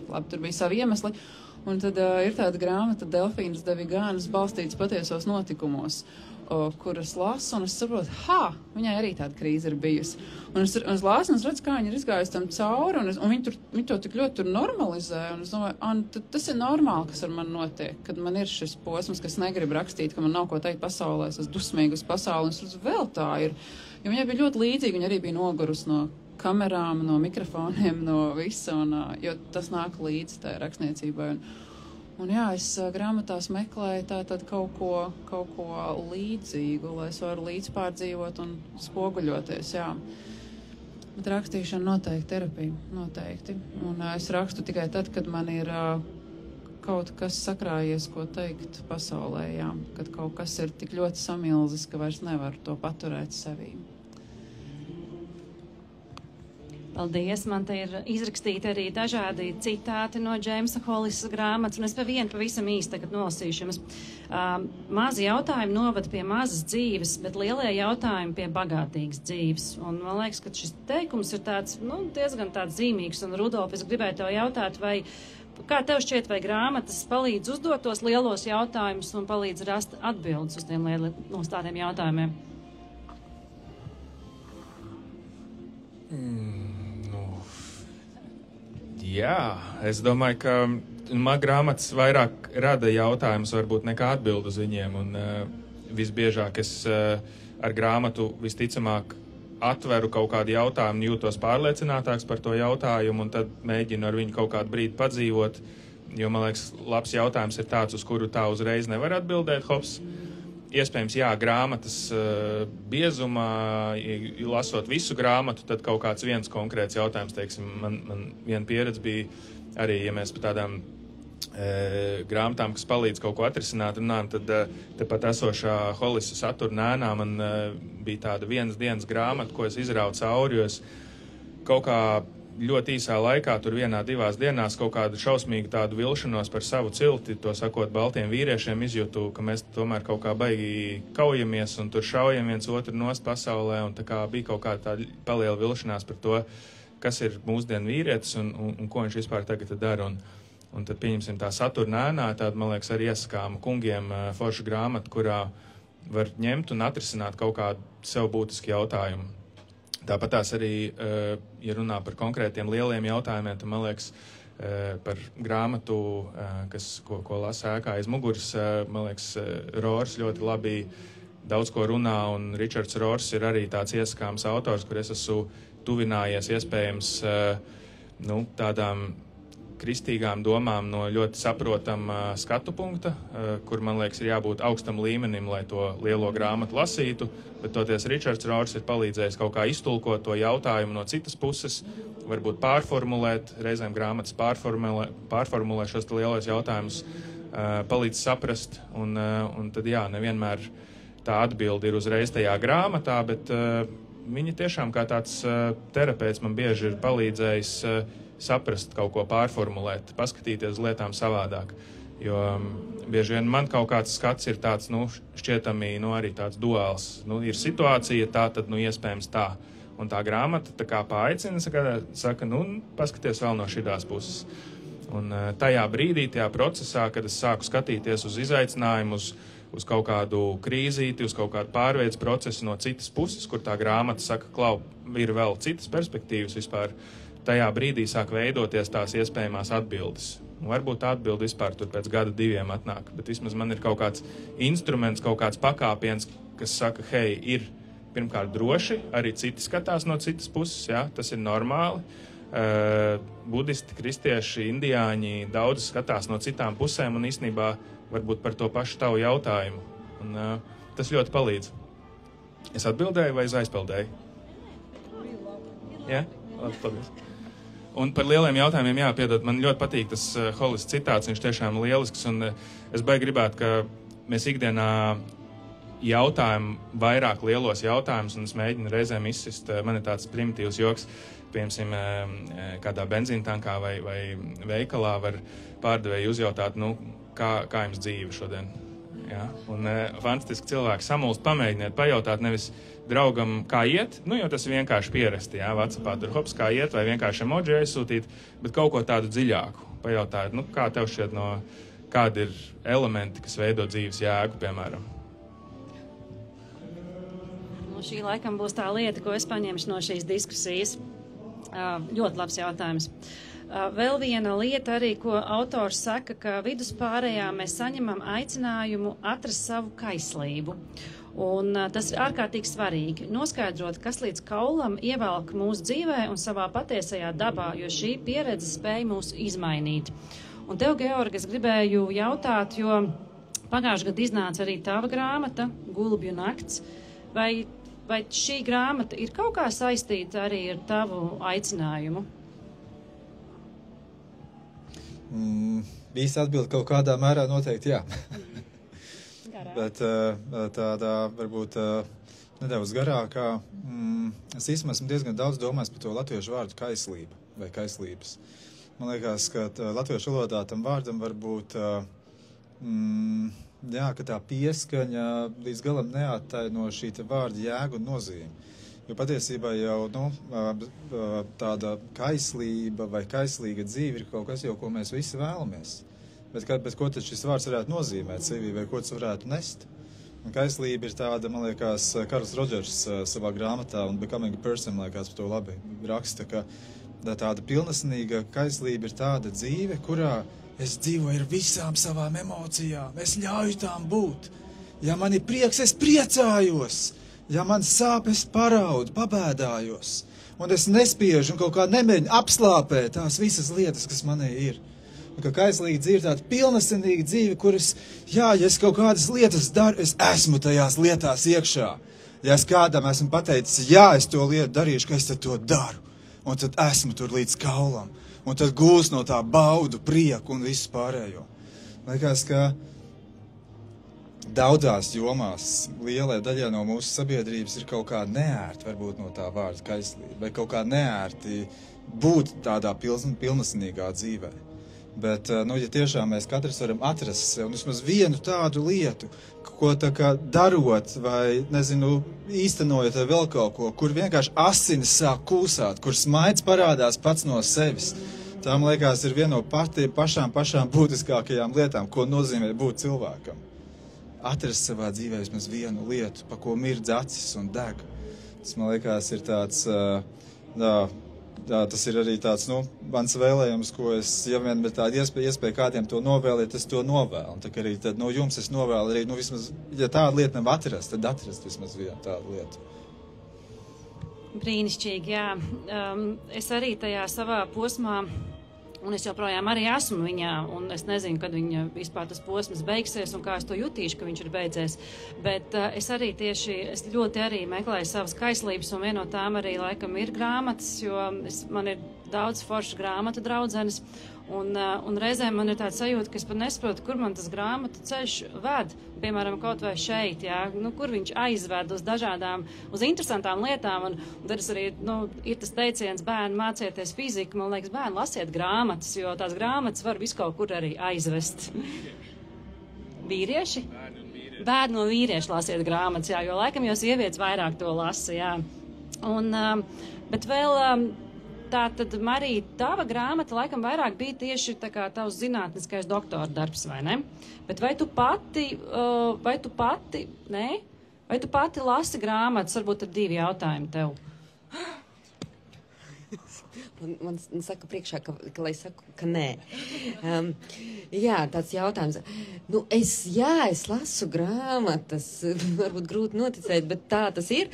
labi, tur bija savi iemesli, un tad ir tāda grāmata Delfīnas de Vigānas balstītas patiesos notikumos, kuras lasu, un es saprotu, viņai arī tāda krīze ir bijusi. Un es lasu, un es redzu, kā viņa ir izgājusi tam cauri, un viņi to tik ļoti tur normalizē, un es domāju, tas ir normāli, kas ar mani notiek, kad man ir šis posms, kas negrib rakstīt, ka man nav ko teikt pasaulē, es esmu dusmīga uz pasauli, un es redzu, vēl tā ir. Jo viņai bija ļoti līdzīga, viņa arī bija nogurus no kamerām, no mikrofoniem, no visa, jo tas nāk līdzi tai rakstniecībai. Un jā, es grāmatās meklēju tātad kaut ko līdzīgu, lai es varu līdzpārdzīvot un spoguļoties, jā. Bet rakstīšana noteikti terapija, noteikti. Un es rakstu tikai tad, kad man ir kaut kas sakrājies, ko teikt pasaulē, jā. Kad kaut kas ir tik ļoti samilzis, ka vairs nevar to paturēt sevī. Paldies, man te ir izrakstīti arī dažādi citāti no Džeimsa Hollisa grāmatas, un es pavisam īsti tagad nolasīšu jums. Mazi jautājumi novada pie mazas dzīves, bet lielie jautājumi pie bagātīgas dzīves. Un man liekas, ka šis teikums ir tāds, diezgan tāds zīmīgs, un Rudolf, es gribēju tev jautāt, kā tev šķiet, vai grāmatas palīdz uzdot tos lielos jautājumus un palīdz rast atbildes uz tādiem jautājumiem? Jā, es domāju, ka man grāmatas vairāk rada jautājumus varbūt nekā atbild uz viņiem, un visbiežāk es ar grāmatu visticamāk atveru kaut kādu jautājumu, jūtos pārliecinātāks par to jautājumu, un tad mēģinu ar viņu kaut kādu brīdi padzīvot, jo, man liekas, labs jautājums ir tāds, uz kuru tā uzreiz nevar atbildēt, hops. Iespējams, jā, grāmatas biezumā, lasot visu grāmatu, tad kaut kāds viens konkrēts jautājums, teiksim, man viena pieredze bija arī, ja mēs par tādām grāmatām, kas palīdz kaut ko atrisināt, runājam, tad tepat esošā Hollisa Saturnēnā man bija tāda vienas dienas grāmata, ko es izrauju cauri, jo es kaut kā ļoti īsā laikā, tur 1-2 dienās kaut kādu šausmīgu tādu vilšanos par savu cilti, to sakot baltiem vīriešiem, izjūtu, ka mēs tomēr kaut kā baigi kaujamies un tur šaujam viens otru nost pasaulē, un tā kā bija kaut kā tāda paliela vilšanās par to, kas ir mūsdienu vīrietis un ko viņš vispār tagad dara. Un tad pieņemsim tā Saturnēnā, tāda, man liekas, arī iesakāma kungiem forša grāmata, kurā var ņemt un atrisināt kaut kādu sev būtisku jautājumu. Tāpat tās arī, ja runā par konkrētiem lieliem jautājumiem, tad, man liekas, par grāmatu, ko lasa ēkā aiz muguras, man liekas, Rors ļoti labi daudz ko runā, un Ričards Rors ir arī tāds iesakāms autors, kur es esmu tuvinājies iespējams tādām kristīgām domām no ļoti saprotama skatu punkta, kur, man liekas, ir jābūt augstam līmenim, lai to lielo grāmatu lasītu, bet toties Ričards Rors ir palīdzējis kaut kā iztulkot to jautājumu no citas puses, varbūt pārformulēt, reizēm grāmatas pārformulē šos lielos jautājumus, palīdz saprast, un tad jā, nevienmēr tā atbilde ir uzreiz tajā grāmatā, bet viņi tiešām kā tāds terapeits man bieži ir palīdzējis saprast, kaut ko pārformulēt, paskatīties lietām savādāk. Jo bieži vien man kaut kāds skats ir tāds, šķietami, arī tāds duāls. Ir situācija, tā tad, iespējams tā. Un tā grāmata tā kā paaicina, saka, paskaties vēl no šitās puses. Un tajā brīdī, tajā procesā, kad es sāku skatīties uz izaicinājumu, uz kaut kādu krīzīti, uz kaut kādu pārveides procesu no citas puses, kur tā grāmata saka, klau, ir vēl citas perspektīvas vispār, tajā brīdī sāk veidoties tās iespējamās atbildes. Un varbūt tā atbilde vispār tur pēc 1-2 atnāk, bet vismaz man ir kaut kāds instruments, kaut kāds pakāpiens, kas saka, hei, ir pirmkārt droši, arī citi skatās no citas puses, jā, tas ir normāli. Budisti, kristieši, indiāņi, daudz skatās no citām pusēm un īstenībā varbūt par to pašu tavu jautājumu. Un tas ļoti palīdz. Es atbildēju vai es aizpildēju? Jā? Labi, paldies. Un par lieliem jautājumiem, jā, piedod, man ļoti patīk tas Hollis citāts, viņš tiešām lielisks, un es baigi gribētu, ka mēs ikdienā jautājam vairāk lielos jautājumus, un es mēģinu reizēm izsist, man ir tāds primitīvs joks, piemēram, kādā benzīntankā vai veikalā var pārdevēji uzjautāt, nu, kā jums dzīve šodien? Jā, un fantastiski cilvēki samulst, pamēģiniet, pajautāt nevis draugam, kā iet, nu, jo tas ir vienkārši pierasti, jā, WhatsAppā tur hops, kā iet, vai vienkārši emoji aizsūtīt, bet kaut ko tādu dziļāku. Pajautājot, nu, kā tev šķiet kādi ir elementi, kas veido dzīves jēgu, piemēram? Nu, šī laikam būs tā lieta, ko es paņemšu no šīs diskusijas. Ļoti labs jautājums. Vēl viena lieta arī, ko autors saka, ka viduspārējā mēs saņemam aicinājumu atrast savu kaislību. Un tas ir ārkārtīgi svarīgi. Noskaidrot, kas līdz kaulam ievelk mūsu dzīvē un savā patiesajā dabā, jo šī pieredze spēja mūs izmainīt. Un tev, Georg, es gribēju jautāt, jo pagājušajā gadā iznāca arī tava grāmata, Gulbju nakts. Vai šī grāmata ir kaut kā saistīta arī ar tavu aicinājumu? Īsti atbild kaut kādā mērā noteikti jā. Bet tādā varbūt nedaudz garākā. Es īstenībā esmu diezgan daudz domājis par to latviešu vārdu kaislība vai kaislības. Man liekas, ka latviešu valodā tam vārdam var būt, ka tā pieskaņa līdz galam neattaino šī vārda jēgu un nozīmi. Jo patiesībā jau tāda kaislība vai kaislīga dzīve ir kaut kas jau, ko mēs visi vēlamies. Bet ko tad šis vārds varētu nozīmēt sevī vai ko tas varētu nest? Un kaislība ir tāda, man liekas, Karls Rodžers savā grāmatā un Becoming a Person, liekas, par to labi raksta, ka tāda pilnesnīga kaislība ir tāda dzīve, kurā es dzīvoju ar visām savām emocijām, es ļauju tām būt. Ja man ir prieks, es priecājos. Ja man sāp, es paraudu, pabēdājos. Un es nespiežu un kaut kā nemēģinu apslāpēt tās visas lietas, kas manī ir. Un ka kaislīga dzīve ir tāda pilnesenīga dzīve, kuras, ja es kaut kādas lietas daru, es esmu tajās lietās iekšā. Ja es kādam esmu pateicis, es to lietu darīšu, ka es tad to daru. Un tad esmu tur līdz kaulam. Un tad gūst no tā baudu, prieku un visu pārējo. Liekas, ka daudzās jomās lielai daļai no mūsu sabiedrības ir kaut kā neērti, varbūt no tā vārda kaislība, vai kaut kā neērti būt tādā pilnesenīgā dzīvē. Bet, ja tiešām mēs katrs varam atrast sev vismaz vienu tādu lietu, ko tā kā darot vai, īstenojot vai vēl kaut ko, kur vienkārši asinis sāk kūsāt, kur smaids parādās pats no sevis, tā, man liekas, ir viena no pašām būtiskākajām lietām, ko nozīmē būt cilvēkam. Atrast savā dzīvē vismaz vienu lietu, pa ko mirdz acis un deg. Tas, man liekas, ir tāds, tas ir arī tāds, mans vēlējums, ko es, ja vien ir tāda iespēja kādiem to novēlēt, es to novēlu. Un tā arī tad no jums es novēlu arī, vismaz, ja tāda lieta nav atrast, tad atrast vismaz vienu tādu lietu. Brīnišķīgi, jā. Es arī tajā savā posmā, un es joprojām arī esmu viņā, un es nezinu, kad viņa vispār tas posms beigsies un kā es to jutīšu, ka viņš ir beidzies. Bet es ļoti arī meklēju savas kaislības, un viena no tām arī laikam ir grāmatas, jo man ir daudz foršu grāmatu draudzenes, un reizēm man ir tāda sajūta, ka es pat nesaprotu, kur man tas grāmatu ceļš ved, piemēram, kaut vai šeit, kur viņš aizved uz interesantām lietām, un tad es arī, ir tas teiciens, bērni mācieties fiziku, man liekas, bērni lasiet grāmatas, jo tās grāmatas var visu kaut kur arī aizvest. Vīrieši? Bērni un vīrieši lasiet grāmatas, jā, jo laikam jau sievietes vairāk to lasa, jā. Bet vēl... Tā tad, Marija, tava grāmata laikam vairāk bija tieši tā kā tavs zinātniskais doktora darbs, vai ne? Bet vai tu pati lasi grāmatas? Varbūt ir 2 jautājumi tev. Man saka priekšā, ka lai saku, ka nē. Jā, tāds jautājums. Es lasu grāmatas, varbūt grūti noticēt, bet tā tas ir.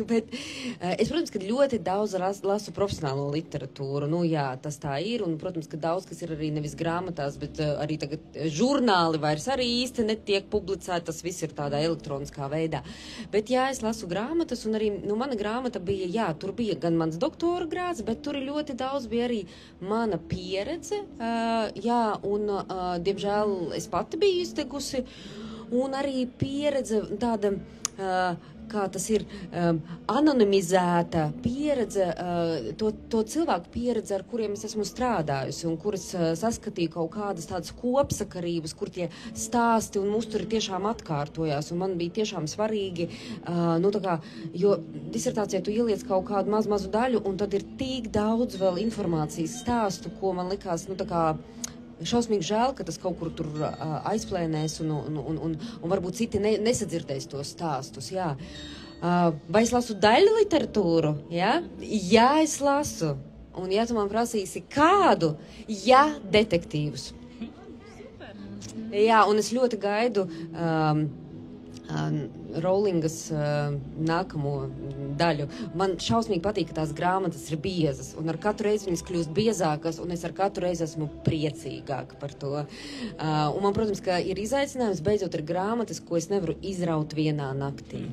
Bet es, protams, ka ļoti daudz lasu profesionālo literatūru. Jā, tas tā ir, un, protams, ka daudz, kas ir arī nevis grāmatās, bet arī tagad žurnāli vairs arī īsti netiek publicēti, tas viss ir tādā elektroniskā veidā. Bet jā, es lasu grāmatas, un arī, mana grāmata bija, jā, tur bija gan mans doktora grāds, bet tur ļoti daudz bija arī mana pieredze, jā, un, diemžēl, es pati biju iztegusi, un arī pieredze tāda, kā tas ir, anonimizēta pieredze, to cilvēku pieredze, ar kuriem es esmu strādājusi, un kuras saskatīju kaut kādas tādas kopsakarības, kur tie stāsti un musturi tiešām atkārtojās, un man bija tiešām svarīgi, jo disertācijā tu ieliec kaut kādu mazu daļu, un tad ir tik daudz vēl informācijas stāstu, ko man likās, šausmīgi žēl, ka tas kaut kur tur aizplēnēs un varbūt citi nesadzirdēs tos stāstus, jā. Vai es lasu daļu literatūru, jā? Jā, es lasu. Un ja tu man prasīsi kādu, jā, detektīvus. Jā, un es ļoti gaidu Rowlingas nākamo daļu. Man šausmīgi patīk, ka tās grāmatas ir biezas, un ar katru reizi viņas kļūst biezākas, un es ar katru reizi esmu priecīgāka par to. Un man, protams, ka ir izaicinājums, beidzot ir grāmatas, ko es nevaru izraut vienā naktī.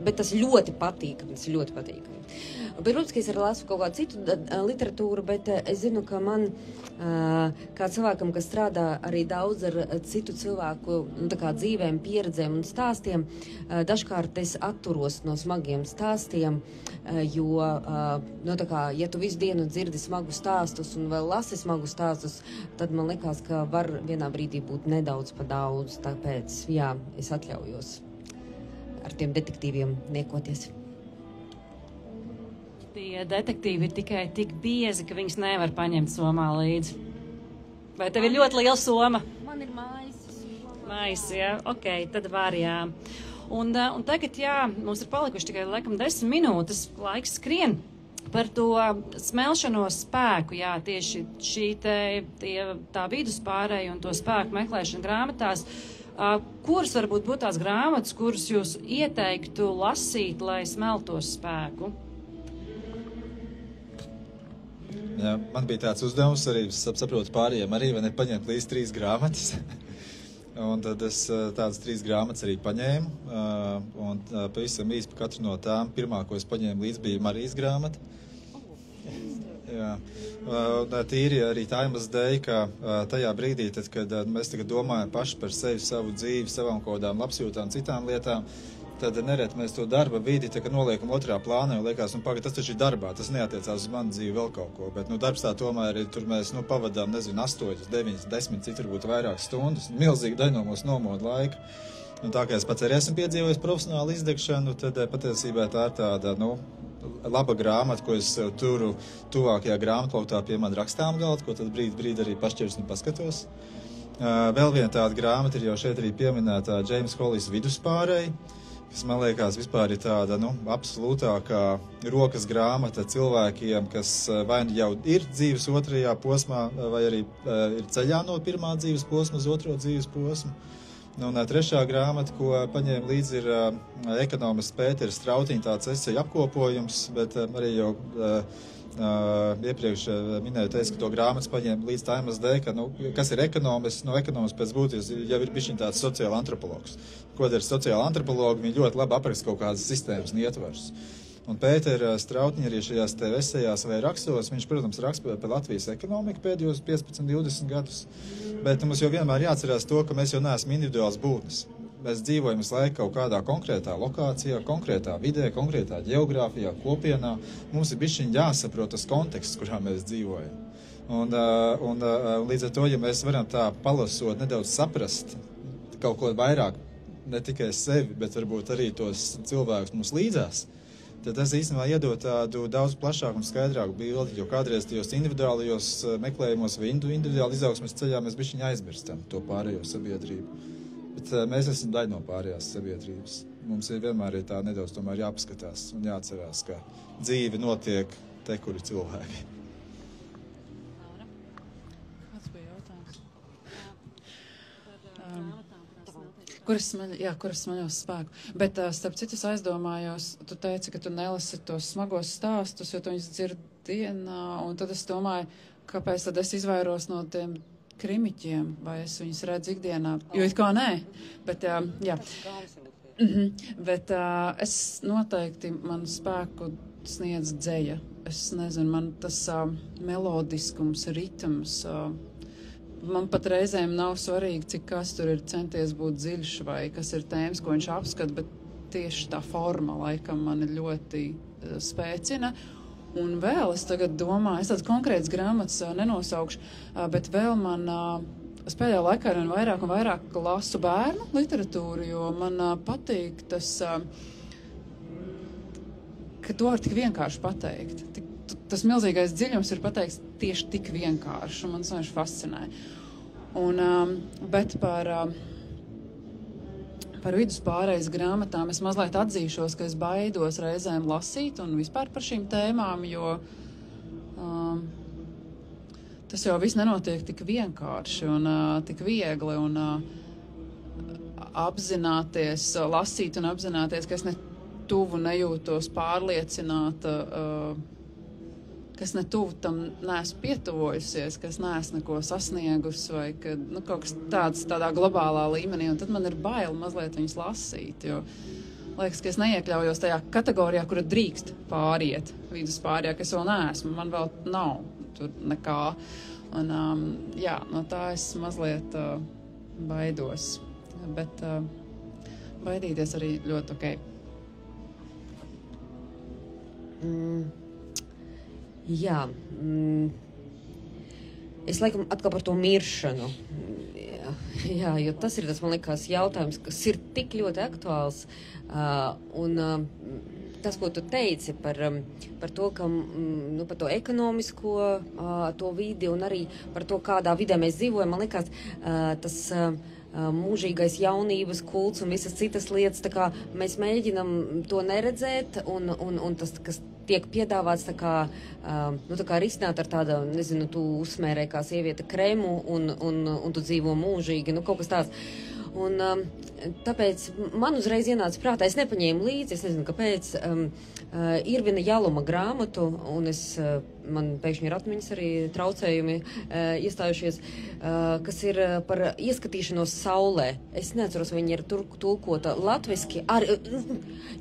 Bet tas ļoti patīkami, Bet, protams, ka es arī lasu kaut kādu citu literatūru, bet es zinu, ka man, kā cilvēkam, kas strādā arī daudz ar citu cilvēku dzīvēm, pieredzēm un stāstiem, dažkārt es atturos no smagiem stāstiem, jo, ja tu visu dienu dzirdi smagu stāstus un vēl lasi smagu stāstus, tad man liekas, ka var vienā brīdī būt nedaudz pa daudz, tāpēc, jā, es atļaujos ar tiem detektīviem niekoties. Tie detektīvi ir tikai tik biezi, ka viņus nevar paņemt somā līdzi. Vai tev ir ļoti liela soma? Man ir maisis. Maisis, jā. Ok, tad var, jā. Un tagad, jā, mums ir palikuši tikai, laikam, 10 minūtes. Laiks skrien par to smelšanos spēku, jā, tieši tā viduspārēja un to spēku meklēšana grāmatās. Kuras varbūt būtu tās grāmatas, kuras jūs ieteiktu lasīt, lai smeltos spēku? Jā, man bija tāds uzdevums arī, saprotu pārējiem arī, vai nepaņemt līdz 3 grāmatas. Un tad es tādas 3 grāmatas arī paņēmu. Un pavisam īsti par katru no tām. Pirmā, ko es paņēmu līdz, bija Marijas grāmata. Jā. Tīri arī tā iemesla dēļ, ka tajā brīdī, tad, kad mēs tagad domājam paši par sevi, savu dzīvi, savām kaut kādām labsajūtām, citām lietām, tad nereti mēs to darba vidi noliekam otrā plānā, jo liekas, pagaid, tas taču ir darbā, tas neatiecās uz manu dzīvi vēl kaut ko, bet darbs tā tomēr ir, tur mēs pavadām, 8, 9, 10, citur būtu vairāk stundas, milzīgi daļa no mūsu nomoda laika. Un tā kā es pats arī esmu piedzīvojis profesionālu izdegšanu, tad patiesībā tā ir tāda, laba grāmata, ko es turu tuvākajā grāmatlautā pie man rakstām galda, ko tad brīdi arī pašķirs un paskatos. Vēl viena tāda grāmata ir jau šeit arī pieminētā James Hollis Viduspārēja, kas, man liekas, vispār ir tāda, absolūtākā rokas grāmata cilvēkiem, kas vai jau ir dzīves otrajā posmā, vai arī ir ceļā no pirmā dzīves posma uz otro dzīves posmu. Un trešā grāmata, ko paņēma līdzi, ir ekonomists Pēters Strautiņa, tāds eseju apkopojums, bet arī jau iepriekš minēju teicu, ka to grāmatas paņēma līdz tā iemesla dēļ, ka, kas ir ekonomists, ekonomists pēc būtības jau ir bišķiņ tāds sociāla antropologs. Ko ir sociāla antropologi, viņi ļoti labi apraksta kaut kādas sistēmas un ietvarus. Un Pētera Strautiņa arī šajās te esejās vai rakstos, viņš, protams, raksta par Latvijas ekonomiku pēdējos 15-20 gadus, bet mums jau vienmēr jāatcerās to, ka mēs jau neesam individuāls būtnes. Mēs dzīvojam visu laiku kaut kādā konkrētā lokācijā, konkrētā vidē, konkrētā ģeogrāfijā, kopienā. Mums ir bišķiņ jāsaprot tas konteksts, kurā mēs dzīvojam. Un līdz ar to, ja mēs varam tā palasot nedaudz saprast kaut ko vairāk, ne tikai sevi, bet varbūt arī tos cilvēkus mums līdzās, tad tas īstenībā iedod tādu daudz plašāku un skaidrāku bildi, jo kādreiz tajos individuālajos meklējumos vai individuāli izaugsmes ceļā mēs bišķiņ aizmirstam to pārējo sabiedrību. Bet mēs esam daļa no pārējās sabiedrības. Mums ir vienmēr tā nedaudz tomēr jāpaskatās un jāatcerās, ka dzīve notiek te, kuri cilvēki. Kāds bija jautājums? Kuras smaļos spēku. Bet, starp citu, es aizdomājos, tu teici, ka tu nelasi tos smagos stāstus, jo tu viņus dzird dienā, un tad es domāju, kāpēc tad es izvairos no tiem krimiķiem, vai es viņus redzu ikdienā, jo it kā nē, bet, jā. Bet es noteikti manu spēku sniedz dzeja. Es nezinu, man tas melodiskums, ritms, man pat reizēm nav svarīgi, cik kas tur ir centies būt dziļš vai kas ir tēmas, ko viņš apskata, bet tieši tā forma laikam mani ļoti spēcina. Un vēl es tagad domāju, es tāds konkrēts grāmatas nenosaukšu, bet vēl man, es pēdējā laikā un vairāk lasu bērnu literatūru, jo man patīk tas, ka to var tik vienkārši pateikt. Tas milzīgais dziļums ir pateikts tieši tik vienkārši, un man tas fascinē. Un, bet par viduspārējas grāmatām es mazliet atzīšos, ka es baidos reizēm lasīt un vispār par šīm tēmām, jo tas jau viss nenotiek tik vienkārši un tik viegli un apzināties, lasīt un apzināties, ka es ne tuvu nejūtos pārliecināta, kas ne tuvu tam neesmu pietuvojusies, kas neesmu neko sasniegusi vai ka, kaut kas tādā globālā līmenī, un tad man ir bail mazliet viņus lasīt, jo liekas, ka es neiekļaujos tajā kategorijā, kura drīkst pāriet viduspārējā, kas vēl neesmu, man vēl nav tur nekā, un jā, no tā es mazliet baidos, bet baidīties arī ļoti ok. Jā, es laikam atkal par to miršanu. Jā, jo tas ir tas, man liekas, jautājums, kas ir tik ļoti aktuāls. Un tas, ko tu teici par to, ka, par to ekonomisko to vidi un arī par to, kādā vidē mēs dzīvojam, man liekas, tas mūžīgais jaunības kults un visas citas lietas, tā kā mēs mēģinam to neredzēt un tas, kas tiek piedāvāts tā kā risināt ar tādu, nezinu, tu uzsmērē kā sieviete kremu un tu dzīvo mūžīgi, kaut kas tāds. Un tāpēc man uzreiz ienāca prātā, es nepaņēmu līdzi, es nezinu, kāpēc, Irvina Jaluma grāmatu, un man pēkšņi ir atmiņas arī traucējumi iestājušies, kas ir par ieskatīšanos saulē. Es neatceros, vai viņa ir tulkota latviski.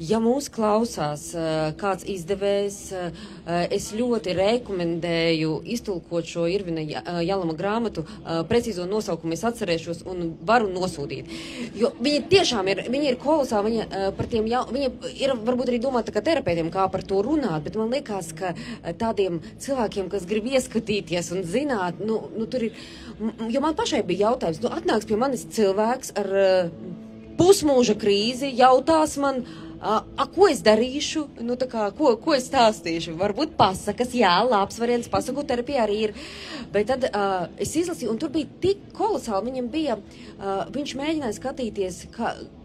Ja mūs klausās kāds izdevējs, es ļoti rekomendēju iztulkot šo Irvina Jaluma grāmatu, precīzo nosaukumu es atcerēšos un varu nosūtīt. Jo viņa tiešām viņa ir kolosāla, viņa ir varbūt arī domāta kā terapeitiem, kā par to runāt, bet man liekas, ka tādiem cilvēkiem, kas grib ieskatīties un zināt, tur ir, jo man pašai bija jautājums, atnāks pie manis cilvēks ar pusmūža krīzi, jautās man, ko es darīšu, ko es stāstīšu, varbūt pasakas, jā, labs variants, pasaku terapija arī ir, bet tad es izlasīju, un tur bija tik kolosāli, viņam bija, viņš mēģināja skatīties,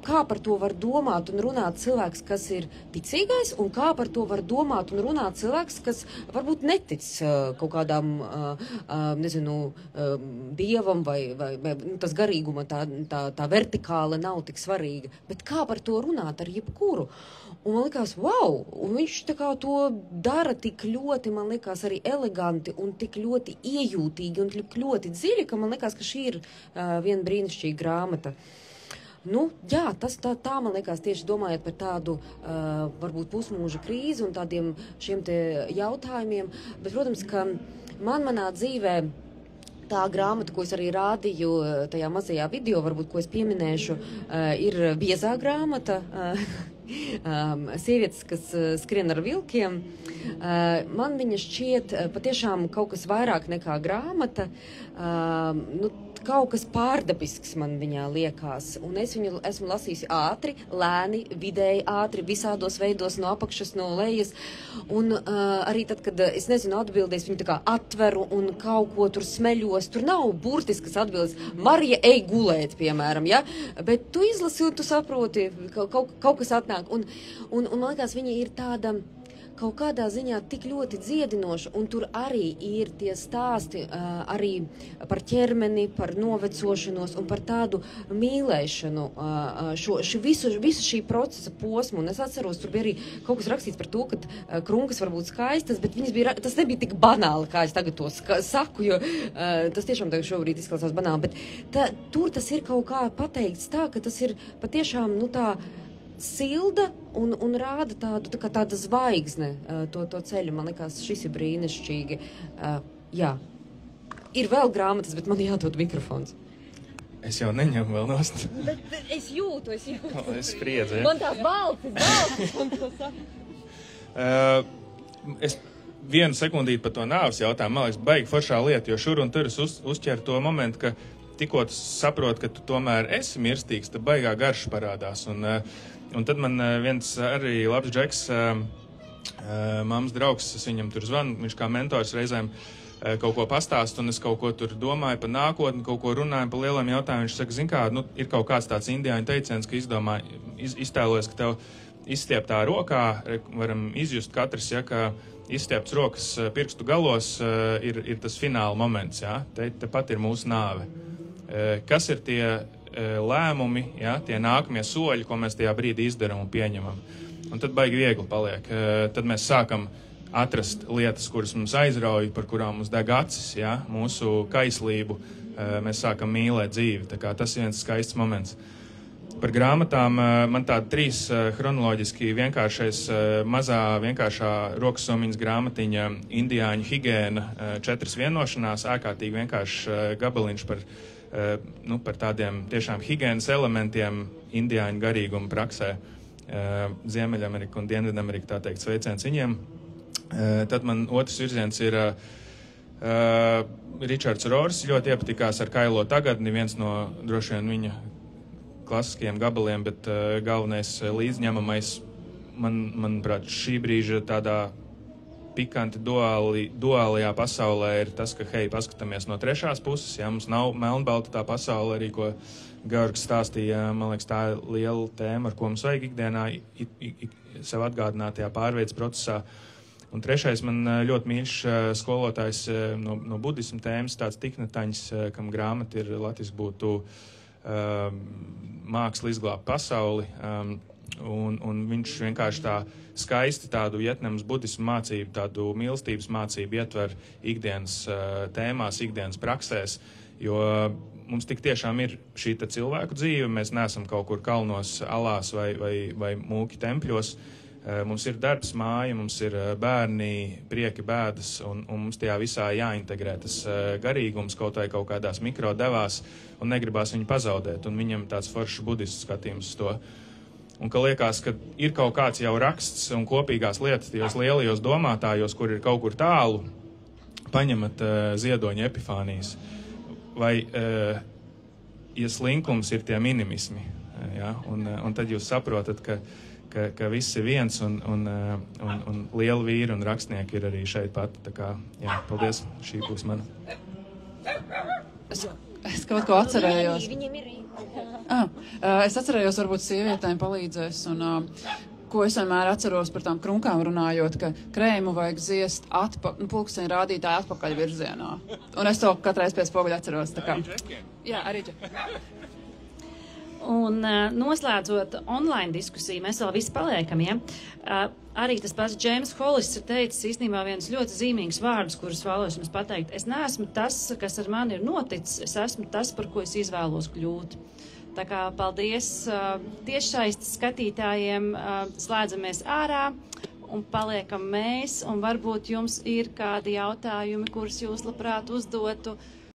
kā par to var domāt un runāt cilvēks, kas ir ticīgais, un kā par to var domāt un runāt cilvēks, kas varbūt netic kaut kādām, nezinu, dievam vai tas garīguma, tā vertikāla nav tik svarīga, bet kā par to runāt ar jebkuru. Un man likās, wow, un viņš tā kā to dara tik ļoti, man likās, arī eleganti un tik ļoti iejūtīgi un tik ļoti dziļi, ka man likās, ka šī ir viena brīnišķīga grāmata. Jā, tā man liekas, tieši domājot par tādu, varbūt pusmūža krīzi un tādiem šiem te jautājumiem, bet, protams, ka manā dzīvē tā grāmata, ko es arī rādīju tajā mazajā video, varbūt, ko es pieminēšu, ir biezā grāmata, sievietes, kas skrien ar vilkiem. Man viņa šķiet patiešām kaut kas vairāk nekā grāmata, kaut kas pārdabisks man viņā liekas, un es viņu esmu lasījusi ātri, lēni, vidēji ātri, visādos veidos, no apakšas, no lejas, un arī tad, kad es nezinu atbildēs, viņu tā kā atveru un kaut ko tur smeļos, tur nav burtiskas atbildes, Marija, ej gulēt, piemēram, ja, bet tu izlasi un tu saproti, kaut kas atnāk, un man liekas, viņa ir tāda, kaut kādā ziņā tik ļoti dziedinoša, un tur arī ir tie stāsti arī par ķermeni, par novecošanos un par tādu mīlēšanu, visu šī procesa posmu. Un es atceros, tur bija arī kaut kas rakstīts par to, ka krunkas var būt skaistas, bet tas nebija tik banāli, kā es tagad to saku, jo tas tiešām tagad šobrīd izklausās banāli, bet tur tas ir kaut kā pateikts tā, ka tas ir patiešām, tā silda un rāda tāda zvaigzne to ceļu. Man liekas, šis ir brīnišķīgi. Jā. Ir vēl grāmatas, bet man jādod mikrofons. Es jau neņemu vēl nost. Bet es jūtu. Es spriedzu, ja. Man tās balsis, un to saka. Es vienu sekundīti par to nāves jautājumu, man liekas, baigi foršā lieta, jo šur un tur es uzķeru to momentu, ka tikko tu saproti, ka tu tomēr esi mirstīgs, tad baigā garša parādās. Un tad man viens arī labs džeks, mammas draugs, es viņam tur zvanu, viņš kā mentors reizēm kaut ko pastāst, un es kaut ko tur domāju par nākotni, kaut ko runāju par lieliem jautājumiem. Viņš saka, zin kā, ir kaut kāds tāds indiāņu teiciens, ka iztēlojas, ka tev izstieptā rokā, varam izjust katrs, ja, ka izstiepts rokas pirkstu galos ir tas fināla moments, ja, te pat ir mūsu nāve. Kas ir tie lēmumi, ja, tie nākamie soļi, ko mēs tajā brīdī izdaram un pieņemam. Un tad baigi viegli paliek. Tad mēs sākam atrast lietas, kuras mums aizrauj, par kurām mums deg acis, ja, mūsu kaislību. Mēs sākam mīlēt dzīvi. Tā kā tas ir viens skaists moments. Par grāmatām man tāda 3 chronoloģiski vienkāršais, mazā vienkāršā rokassomiņas grāmatiņa indiāņu higēna 4 vienošanās, ārkārtīgi vienkāršs gabaliņš par tādiem tiešām higēnas elementiem indiāņu garīguma praksē. Ziemeļamerika un Dienvidamerika, tā teikt, sveiciens viņiem. Tad man otrs virziens ir Ričards Rors, ļoti iepatikās ar Kailo tagadni, viens no droši vien viņa klasiskajiem gabaliem, bet galvenais līdzņemamais, manuprāt, šī brīža tādā pikanti duālajā pasaulē ir tas, ka, hei, paskatāmies no trešās puses, ja mums nav melnbalta tā pasaule, arī ko Georgs stāstīja, man liekas, tā ir liela tēma, ar ko mums vajag ikdienā sev atgādināt tajā pārveids procesā. Un trešais man ļoti mīļš skolotājs no budismu tēmas, tāds Tiknetaņs, kam grāmata ir latviski būtu māksla izglābt pasauli, un viņš vienkārši tā skaisti tādu Vietnamas budismu mācību, tādu mīlestības mācību ietver ikdienas tēmās, ikdienas praksēs, jo mums tik tiešām ir šī cilvēku dzīve, mēs neesam kaut kur kalnos, alās vai mūki tempļos. Mums ir darbs, māja, mums ir bērni, prieki, bēdas, un mums tajā visā jāintegrē tas garīgums kaut kādās mikrodevās, un negribās viņu pazaudēt, un viņam tāds foršs budistu skatījums uz to. Un ka liekas, ka ir kaut kāds jau raksts un kopīgās lietas tajos lielajos domātājos, kur ir kaut kur tālu, paņemat ziedoņa epifānijas, vai ja slinkums ir tie minimismi, ja? Un tad jūs saprotat, ka viss ir viens, un liela vīra un rakstnieki ir arī šeit pat. Tā kā, jā, paldies, šī būs mana. Es kaut ko atcerējos. Es atcerējos, varbūt sievietēm palīdzēs, un ko es vienmēr atceros par tām krunkām runājot, ka krēmu vajag ziest pulksteņa rādītāju atpakaļ virzienā. Un es to katreiz pēc poguļa atceros. Tā kā. Jā, arī džeki. Un noslēdzot online diskusiju, mēs vēl visi paliekam, ja? Arī tas pats Džeims Hollis ir teicis īstenībā viens ļoti zīmīgs vārdus, kurus vēlos jums pateikt. Es neesmu tas, kas ar mani ir noticis, es esmu tas, par ko es izvēlos kļūt. Tā kā paldies tiešsaistes skatītājiem, slēdzamies ārā un paliekam mēs, un varbūt jums ir kādi jautājumi, kurus jūs labprāt uzdotu